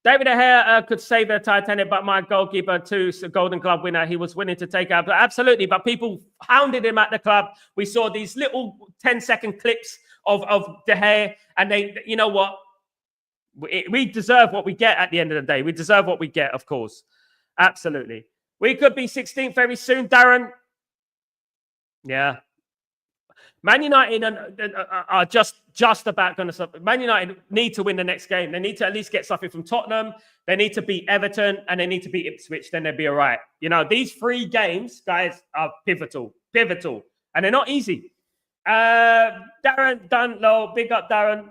David De Gea could save the Titanic, but my goalkeeper, too, Golden Glove winner, he was willing to take out. But absolutely, but people hounded him at the club. We saw these little 10-second clips of De Gea, and they, you know what? We deserve what we get at the end of the day. We deserve what we get, of course. Absolutely. We could be 16th very soon, Darren. Yeah. Man United are just about going to... Man United need to win the next game. They need to at least get something from Tottenham. They need to beat Everton and they need to beat Ipswich. Then they'll be all right. You know, these 3 games, guys, are pivotal. And they're not easy. Darren Dunlow, big up, Darren.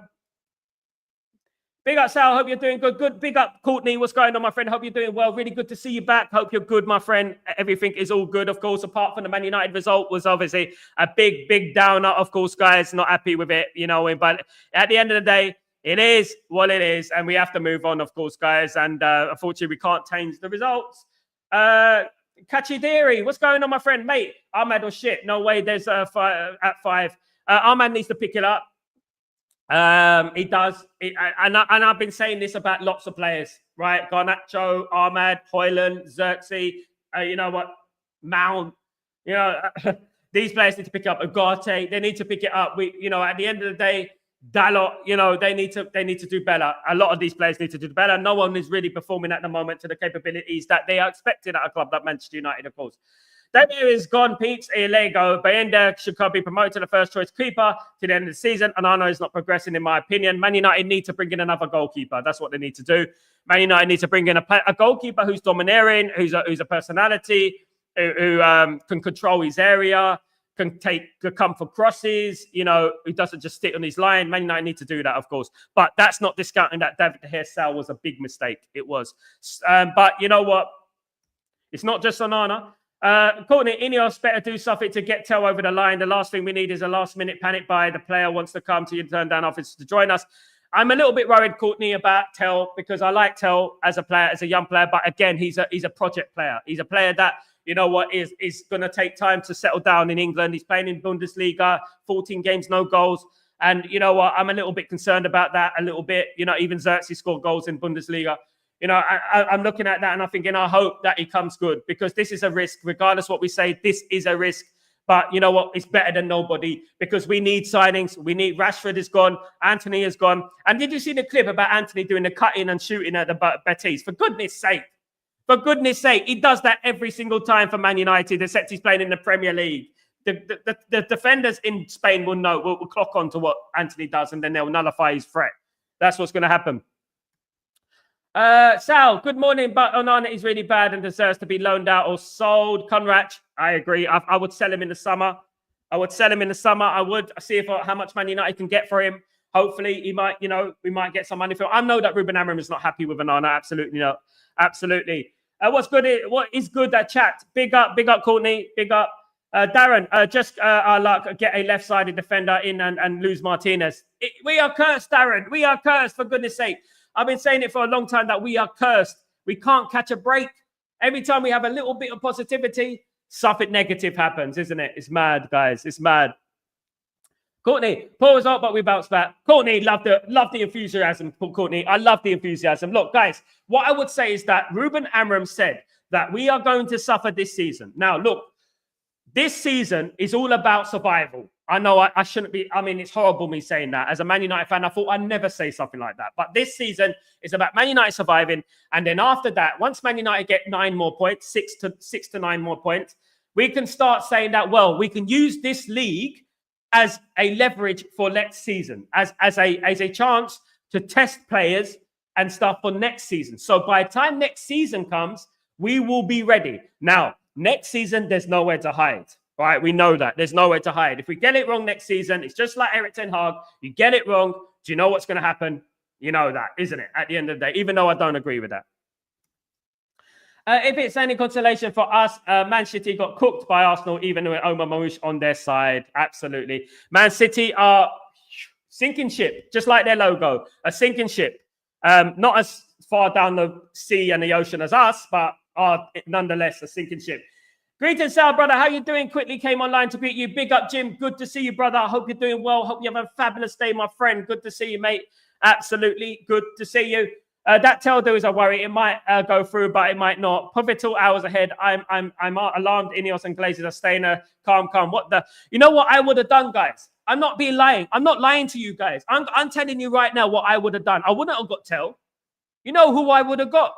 Big up, Sal. Hope you're doing good. Big up, Courtney. What's going on, my friend? Hope you're doing well. Really good to see you back. Hope you're good, my friend. Everything is all good, of course, apart from the Man United result was obviously a big downer, of course, guys. Not happy with it, you know. But at the end of the day, It is what it is, and we have to move on, of course, guys. And unfortunately, we can't change the results. Kachidiri, what's going on, my friend? Mate, Ahmad or shit? No way, there's at 5. Ahmad needs to pick it up. He does. And I've been saying this about lots of players, right? Garnacho, Ahmad, Hoyland, Xerxes, you know what? Mount, you know, these players need to pick up. Ugarte, they need to pick it up. You know, at the end of the day, Dalot, you know, they need to do better. A lot of these players need to do better. No one is really performing at the moment to the capabilities that they are expected at a club like Manchester United, of course. Debut is gone, Pete's Lego. Bayenda should be promoted to the first choice keeper to the end of the season. And Arno is not progressing, in my opinion. Man United need to bring in another goalkeeper. That's what they need to do. Man United needs to bring in a goalkeeper who's domineering, who's a personality, who can control his area, can come for crosses, you know, who doesn't just stick on his line. Man United need to do that, of course. But that's not discounting that David De Gea sale was a big mistake. It was. But you know what? It's not just Onana. Courtney, Ineos better do something to get Tel over the line. The last thing we need is a last-minute panic buy. The player wants to come to you, turn down offers to join us. I'm a little bit worried, Courtney, about Tel because I like Tel as a player, as a young player. But again, he's a project player. He's a player that, you know what, is going to take time to settle down in England. He's playing in Bundesliga, 14 games, no goals. And you know what, I'm a little bit concerned about that a little bit. You know, even Xerxes scored goals in Bundesliga. You know, I'm looking at that and I'm thinking, I hope that he comes good because this is a risk. Regardless what we say, this is a risk. But you know what? It's better than nobody because we need signings. We need Rashford is gone. Anthony is gone. And did you see the clip about Anthony doing the cutting and shooting at the Betis? For goodness sake. For goodness sake. He does that every single time for Man United, except he's playing in the Premier League. The defenders in Spain will know, will clock on to what Anthony does and then they'll nullify his threat. That's what's going to happen. Sal, good morning, but Onana is really bad and deserves to be loaned out or sold. Conrad, I agree. I would sell him in the summer. I would see how much Man United can get for him. Hopefully, he might, you know, we might get some money for him. I know that Ruben Amorim is not happy with Onana. Absolutely not. Absolutely. What is good that chat? Big up, Courtney. Big up. Darren, our luck, get a left-sided defender in and lose Martinez. We are cursed, Darren. We are cursed, for goodness sake. I've been saying it for a long time that we are cursed. We can't catch a break. Every time we have a little bit of positivity, something negative happens, isn't it? It's mad, guys. It's mad. Courtney, poor result, but we bounce back. Courtney, love the enthusiasm. Courtney, I love the enthusiasm. Look, guys, what I would say is that Ruben Amorim said that we are going to suffer this season. Now, look, this season is all about survival. I know I shouldn't be. I mean, it's horrible me saying that. As a Man United fan, I thought I'd never say something like that. But this season is about Man United surviving. And then after that, once Man United get 9 more points, 6 to 9 more points, we can start saying that, well, we can use this league as a leverage for next season, as a chance to test players and stuff for next season. So by the time next season comes, we will be ready. Now, next season, there's nowhere to hide. Right, we know that. There's nowhere to hide. If we get it wrong next season, it's just like Erik ten Hag. You get it wrong. Do you know what's going to happen? You know that, isn't it? At the end of the day, even though I don't agree with that. If it's any consolation for us, Man City got cooked by Arsenal, even with Omar Mamouche on their side. Absolutely. Man City are sinking ship, just like their logo, a sinking ship. Not as far down the sea and the ocean as us, but are nonetheless a sinking ship. Greetings, Sal, brother. How you doing? Quickly came online to greet you. Big up, Jim. Good to see you, brother. I hope you're doing well. Hope you have a fabulous day, my friend. Good to see you, mate. Absolutely good to see you. That Teldo is a worry. It might go through, but it might not. Pivotal hours ahead. I'm alarmed. Ineos and Glazers are staying calm. What the? You know what I would have done, guys? I'm not being lying. I'm not lying to you guys. I'm telling you right now what I would have done. I wouldn't have got Tel. You know who I would have got?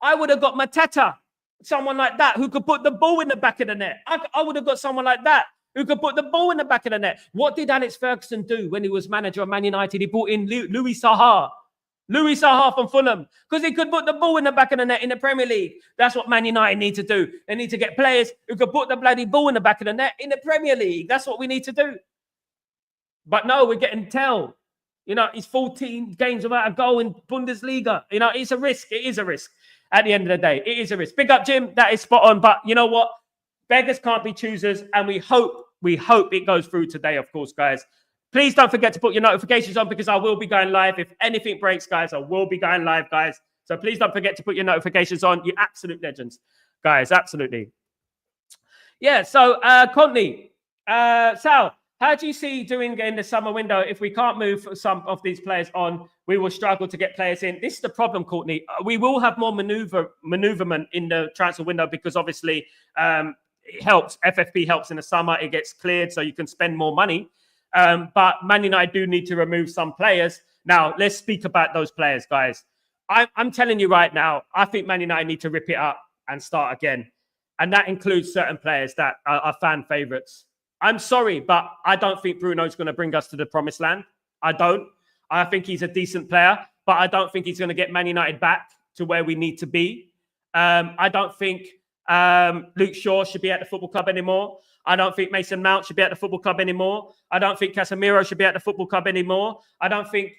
I would have got Mateta. Someone like that who could put the ball in the back of the net. I would have got someone like that who could put the ball in the back of the net. What did Alex Ferguson do when he was manager of Man United? He brought in Louis Saha from Fulham because he could put the ball in the back of the net in the Premier League. That's what Man United need to do. They need to get players who could put the bloody ball in the back of the net in the Premier League. That's what we need to do. But no, we're getting Tel. You know, he's 14 games without a goal in Bundesliga. You know, it's a risk. It is a risk. At the end of the day, it is a risk. Big up, Jim. That is spot on. But you know what? Beggars can't be choosers. And we hope it goes through today, of course, guys. Please don't forget to put your notifications on because I will be going live. If anything breaks, guys, I will be going live, guys. So please don't forget to put your notifications on. You absolute legends, guys. Absolutely. Yeah. So, Courtney, Sal, how do you see doing in the summer window? If we can't move some of these players on, we will struggle to get players in. This is the problem, Courtney. We will have more maneuverment in the transfer window because obviously it helps. FFP helps in the summer. It gets cleared so you can spend more money. But Man United do need to remove some players. Now, let's speak about those players, guys. I'm telling you right now, I think Man United need to rip it up and start again. And that includes certain players that are fan favourites. I'm sorry, but I don't think Bruno's going to bring us to the promised land. I don't. I think he's a decent player, but I don't think he's going to get Man United back to where we need to be. I don't think Luke Shaw should be at the football club anymore. I don't think Mason Mount should be at the football club anymore. I don't think Casemiro should be at the football club anymore. I don't think,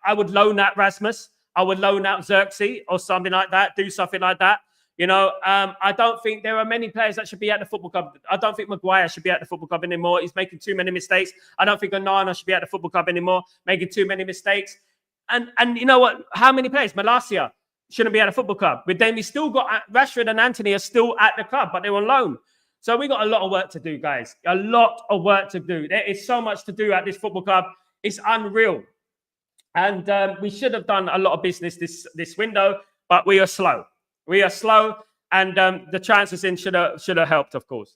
I would loan out Rasmus. I would loan out Xerxes or something like that, do something like that. I don't think there are many players that should be at the football club. I don't think Maguire should be at the football club anymore. He's making too many mistakes. I don't think Onana should be at the football club anymore, making too many mistakes. And you know what? How many players? Malacia shouldn't be at a football club. But then we still got Rashford and Anthony are still at the club, but they're on loan. So we got a lot of work to do, guys. A lot of work to do. There is so much to do at this football club. It's unreal. And we should have done a lot of business this window, but we are slow. We are slow, and the transfers in should have helped, of course.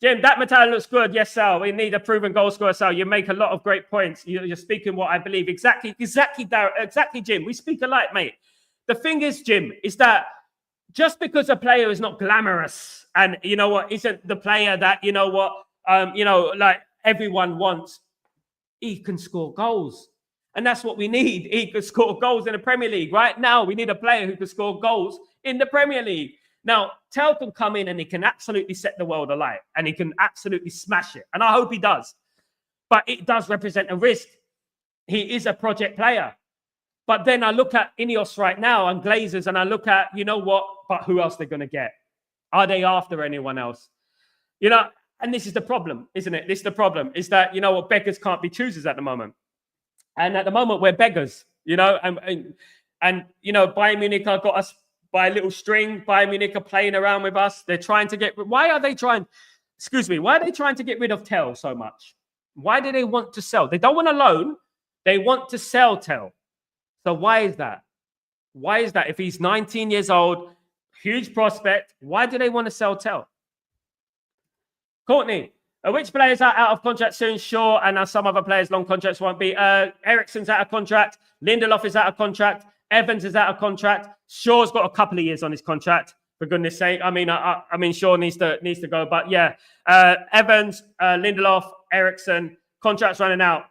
Jim, that Mattel looks good. Yes, Sal. We need a proven goal scorer, Sal. You make a lot of great points. You're speaking what I believe. Exactly, Jim. We speak alike, mate. The thing is, Jim, is that just because a player is not glamorous and, isn't the player that, like everyone wants, he can score goals. And that's what we need. He could score goals in the Premier League. Right now, we need a player who can score goals in the Premier League. Now, Tell can come in and he can absolutely set the world alight. And he can absolutely smash it. And I hope he does. But it does represent a risk. He is a project player. But then I look at Ineos right now and Glazers and I look at, but who else they're going to get? Are they after anyone else? And this is the problem, isn't it? This is the problem, is that, beggars can't be choosers at the moment. And at the moment, we're beggars, and Bayern Munich got us by a little string. Bayern Munich are playing around with us. They're trying to why are they trying to get rid of Tell so much? Why do they want to sell? They don't want to loan. They want to sell Tell. So why is that? Why is that? If he's 19 years old, huge prospect, why do they want to sell Tell? Courtney, which players are out of contract soon? Sure. And some other players, long contracts won't be. Eriksen's out of contract. Lindelof is out of contract. Evans is out of contract. Shaw's got a couple of years on his contract, for goodness sake. I mean, Shaw needs to go. But yeah, Evans, Lindelof, Eriksen, contracts running out.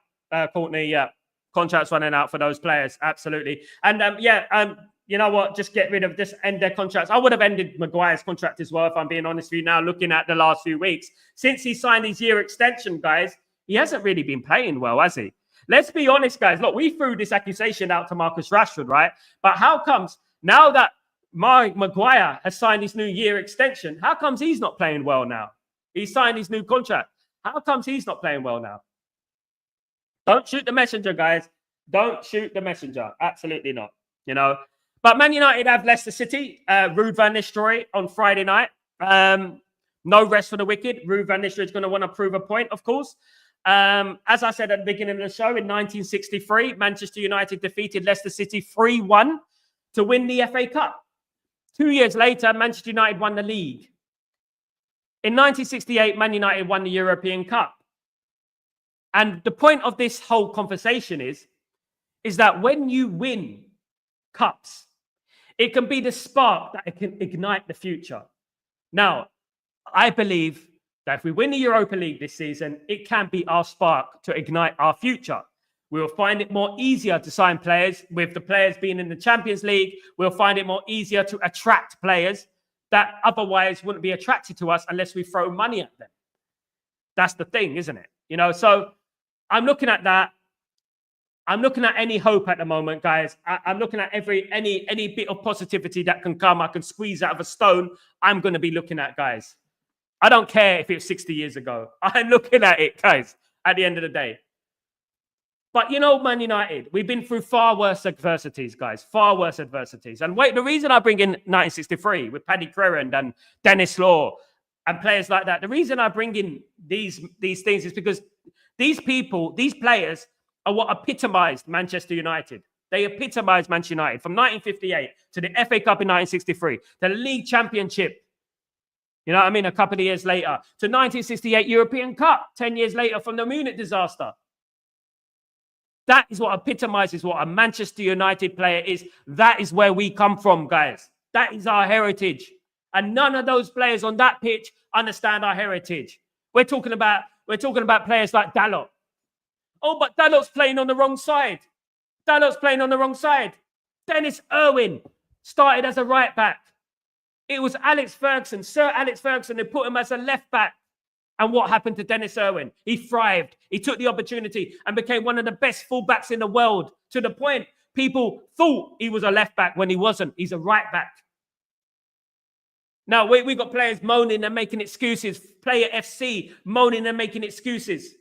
Courtney, yeah. Contracts running out for those players. Absolutely. And you know what? Just end their contracts. I would have ended Maguire's contract as well, if I'm being honest with you now, looking at the last few weeks. Since he signed his year extension, guys, he hasn't really been playing well, has he? Let's be honest, guys. Look, we threw this accusation out to Marcus Rashford, right? But how comes now that Maguire has signed his new year extension, how comes he's not playing well now? He signed his new contract. How comes he's not playing well now? Don't shoot the messenger, guys. Don't shoot the messenger. Absolutely not, But Man United have Leicester City, Ruud van Nistelrooy on Friday night. No rest for the wicked. Ruud van Nistelrooy is going to want to prove a point, of course. As I said at the beginning of the show, in 1963, Manchester United defeated Leicester City 3-1 to win the FA Cup. 2 years later, Manchester United won the league. In 1968, Man United won the European Cup. And the point of this whole conversation is that when you win cups, it can be the spark that it can ignite the future. Now, I believe that if we win the Europa League this season, it can be our spark to ignite our future. We will find it more easier to sign players. With the players being in the Champions League, we'll find it more easier to attract players that otherwise wouldn't be attracted to us unless we throw money at them. That's the thing, isn't it? So I'm looking at that. I'm looking at any hope at the moment, guys. I'm looking at any bit of positivity that can come. I can squeeze out of a stone. I'm going to be looking at, guys. I don't care if it was 60 years ago. I'm looking at it, guys, at the end of the day. But you know, Man United, we've been through far worse adversities, guys. Far worse adversities. And wait, the reason I bring in 1963 with Paddy Crerand and Dennis Law and players like that, the reason I bring in these things is because these people, these players are what epitomized Manchester United. They epitomized Manchester United from 1958 to the FA Cup in 1963, to the League Championship, you know what I mean, a couple of years later, to 1968 European Cup, 10 years later from the Munich disaster. That is what epitomizes what a Manchester United player is. That is where we come from, guys. That is our heritage. And none of those players on that pitch understand our heritage. We're talking about players like Dalot. Oh, but Dalot's playing on the wrong side. Dalot's playing on the wrong side. Dennis Irwin started as a right back. It was Alex Ferguson, Sir Alex Ferguson, who put him as a left back. And what happened to Dennis Irwin? He thrived. He took the opportunity and became one of the best fullbacks in the world, to the point people thought he was a left back when he wasn't. He's a right back. Now, we got players moaning and making excuses. Player FC moaning and making excuses.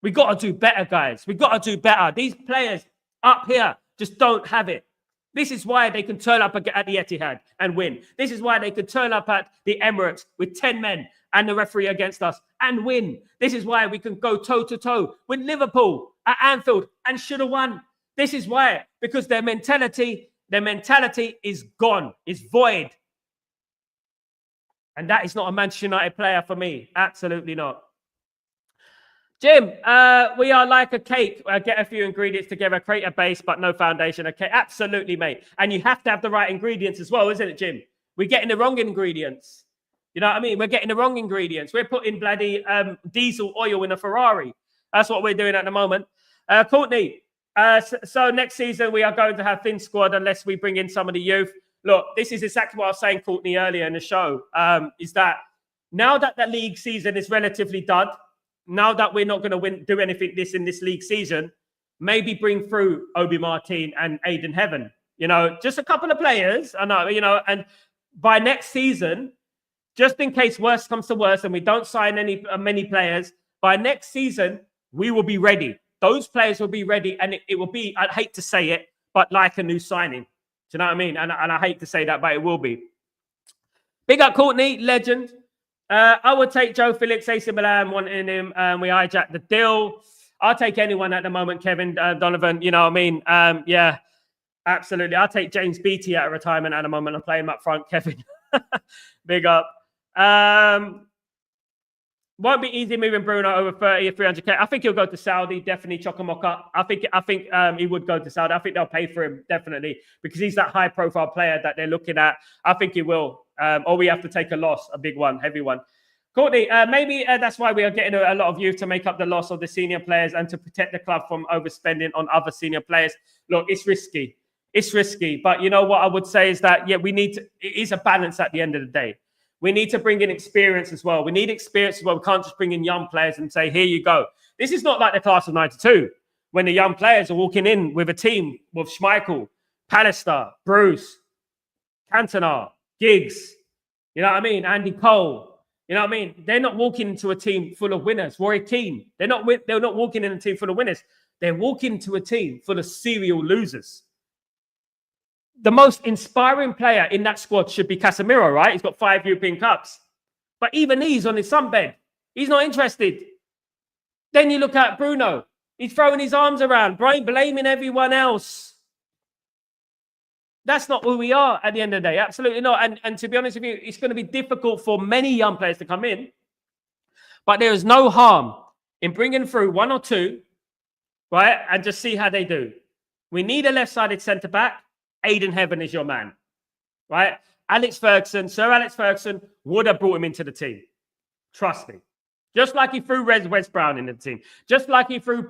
We got to do better, guys. We got to do better. These players up here just don't have it. This is why they can turn up at the Etihad and win. This is why they could turn up at the Emirates with 10 men and the referee against us and win. This is why we can go toe-to-toe with Liverpool at Anfield and should have won. This is why, because their mentality is gone, is void. And that is not a Manchester United player for me. Absolutely not. Jim, we are like a cake. Get a few ingredients together, create a base, but no foundation. Okay, absolutely, mate. And you have to have the right ingredients as well, isn't it, Jim? We're getting the wrong ingredients. You know what I mean? We're getting the wrong ingredients. We're putting bloody diesel oil in a Ferrari. That's what we're doing at the moment. Courtney, so next season we are going to have thin squad unless we bring in some of the youth. Look, this is exactly what I was saying, Courtney, earlier in the show, is that now that the league season is relatively done, now that we're not going to do anything in this league season, maybe bring through Obi Martin and Aiden Heaven. You know, just a couple of players. I know, you know, and by next season, just in case worse comes to worse and we don't sign many players, by next season, we will be ready. Those players will be ready, and it will be, I hate to say it, but like a new signing. Do you know what I mean? And I hate to say that, but it will be. Big up Courtney, legend. I would take Joe Felix, AC Milan, wanting him. We hijacked the deal. I'll take anyone at the moment, Kevin Donovan. You know what I mean? Yeah, absolutely. I'll take James Beattie out of retirement at the moment and play him up front, Kevin. Big up. Won't be easy moving Bruno over 30 or 300k. I think he'll go to Saudi, definitely Chocomoca. I think he would go to Saudi. I think they'll pay for him, definitely, because he's that high-profile player that they're looking at. I think he will. Or we have to take a loss, a big one, heavy one. Courtney, maybe that's why we are getting a lot of youth to make up the loss of the senior players and to protect the club from overspending on other senior players. Look, it's risky. It's risky. But you know what I would say is that, yeah, it is a balance at the end of the day. We need to bring in experience as well. We need experience as well. We can't just bring in young players and say, here you go. This is not like the class of 92, when the young players are walking in with a team with Schmeichel, Pallister, Bruce, Cantona, Giggs, you know what I mean? Andy Cole, you know what I mean? They're not walking into a team full of winners. Roy Keane, they're not walking in a team full of winners. They're walking into a team full of serial losers. The most inspiring player in that squad should be Casemiro, right? He's got 5 European Cups. But even he's on his sunbed. He's not interested. Then you look at Bruno. He's throwing his arms around, blaming everyone else. That's not who we are at the end of the day. Absolutely not. And to be honest with you, it's going to be difficult for many young players to come in. But there is no harm in bringing through 1 or 2, right? And just see how they do. We need a left-sided centre-back. Aiden Heaven is your man, right? Sir Alex Ferguson would have brought him into the team. Trust me. Just like he threw Wes Brown into the team. Just like he threw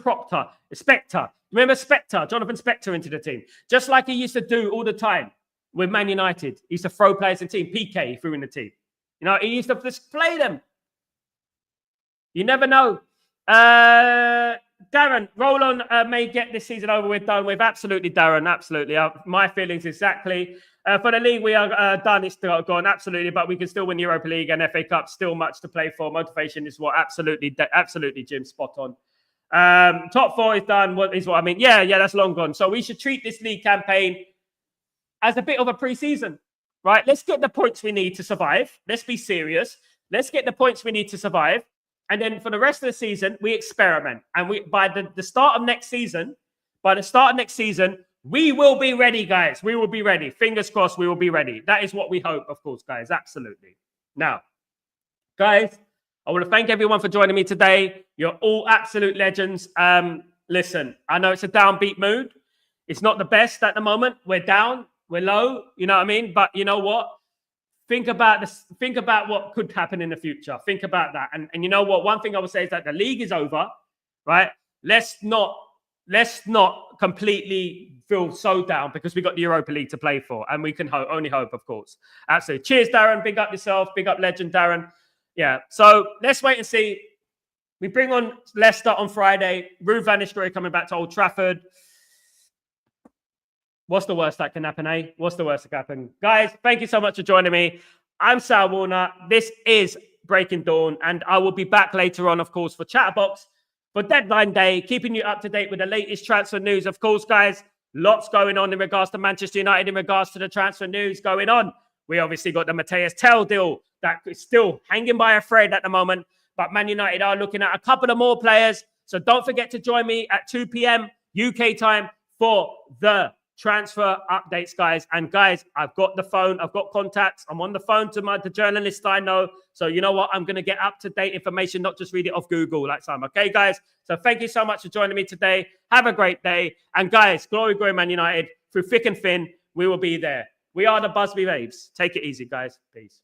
Spectre. Remember Spectre, Jonathan Spectre into the team. Just like he used to do all the time with Man United. He used to throw players in the team. PK, he threw in the team. You know, he used to just play them. You never know. Darren, roll on may get this season over with, done with. Absolutely, Darren, absolutely. My feelings exactly. For the league, we are done. It's gone, absolutely. But we can still win Europa League and FA Cup. Still much to play for. Motivation is what? Absolutely, Jim, spot on. Top 4 is done. What I mean? Yeah, that's long gone. So we should treat this league campaign as a bit of a pre-season, right? Let's get the points we need to survive. Let's be serious. Let's get the points we need to survive. And then for the rest of the season, we experiment. And by the start of next season, we will be ready, guys. We will be ready. Fingers crossed, we will be ready. That is what we hope, of course, guys. Absolutely. Now, guys, I want to thank everyone for joining me today. You're all absolute legends. Listen, I know it's a downbeat mood. It's not the best at the moment. We're down. We're low. You know what I mean? But you know what? Think about this. Think about what could happen in the future. Think about that. And you know what? One thing I would say is that the league is over, right? Let's not completely feel so down because we got the Europa League to play for, and we can only hope, of course. Absolutely. Cheers, Darren. Big up yourself. Big up legend, Darren. Yeah. So let's wait and see. We bring on Leicester on Friday. Ruud van Nistelrooy coming back to Old Trafford. What's the worst that can happen, eh? What's the worst that can happen? Guys, thank you so much for joining me. I'm Sal Warner. This is Breaking Dawn, and I will be back later on, of course, for Chatterbox for deadline day, keeping you up to date with the latest transfer news. Of course, guys, lots going on in regards to Manchester United, in regards to the transfer news going on. We obviously got the Matthias Tell deal that is still hanging by a thread at the moment, but Man United are looking at a couple of more players. So don't forget to join me at 2 p.m. UK time for the transfer updates, guys. And guys, I've got the phone. I've got contacts. I'm on the phone to the journalist I know. So you know what? I'm going to get up-to-date information, not just read it off Google like some. Okay, guys? So thank you so much for joining me today. Have a great day. And guys, glory, Man United. Through thick and thin, we will be there. We are the Busby Babes. Take it easy, guys. Peace.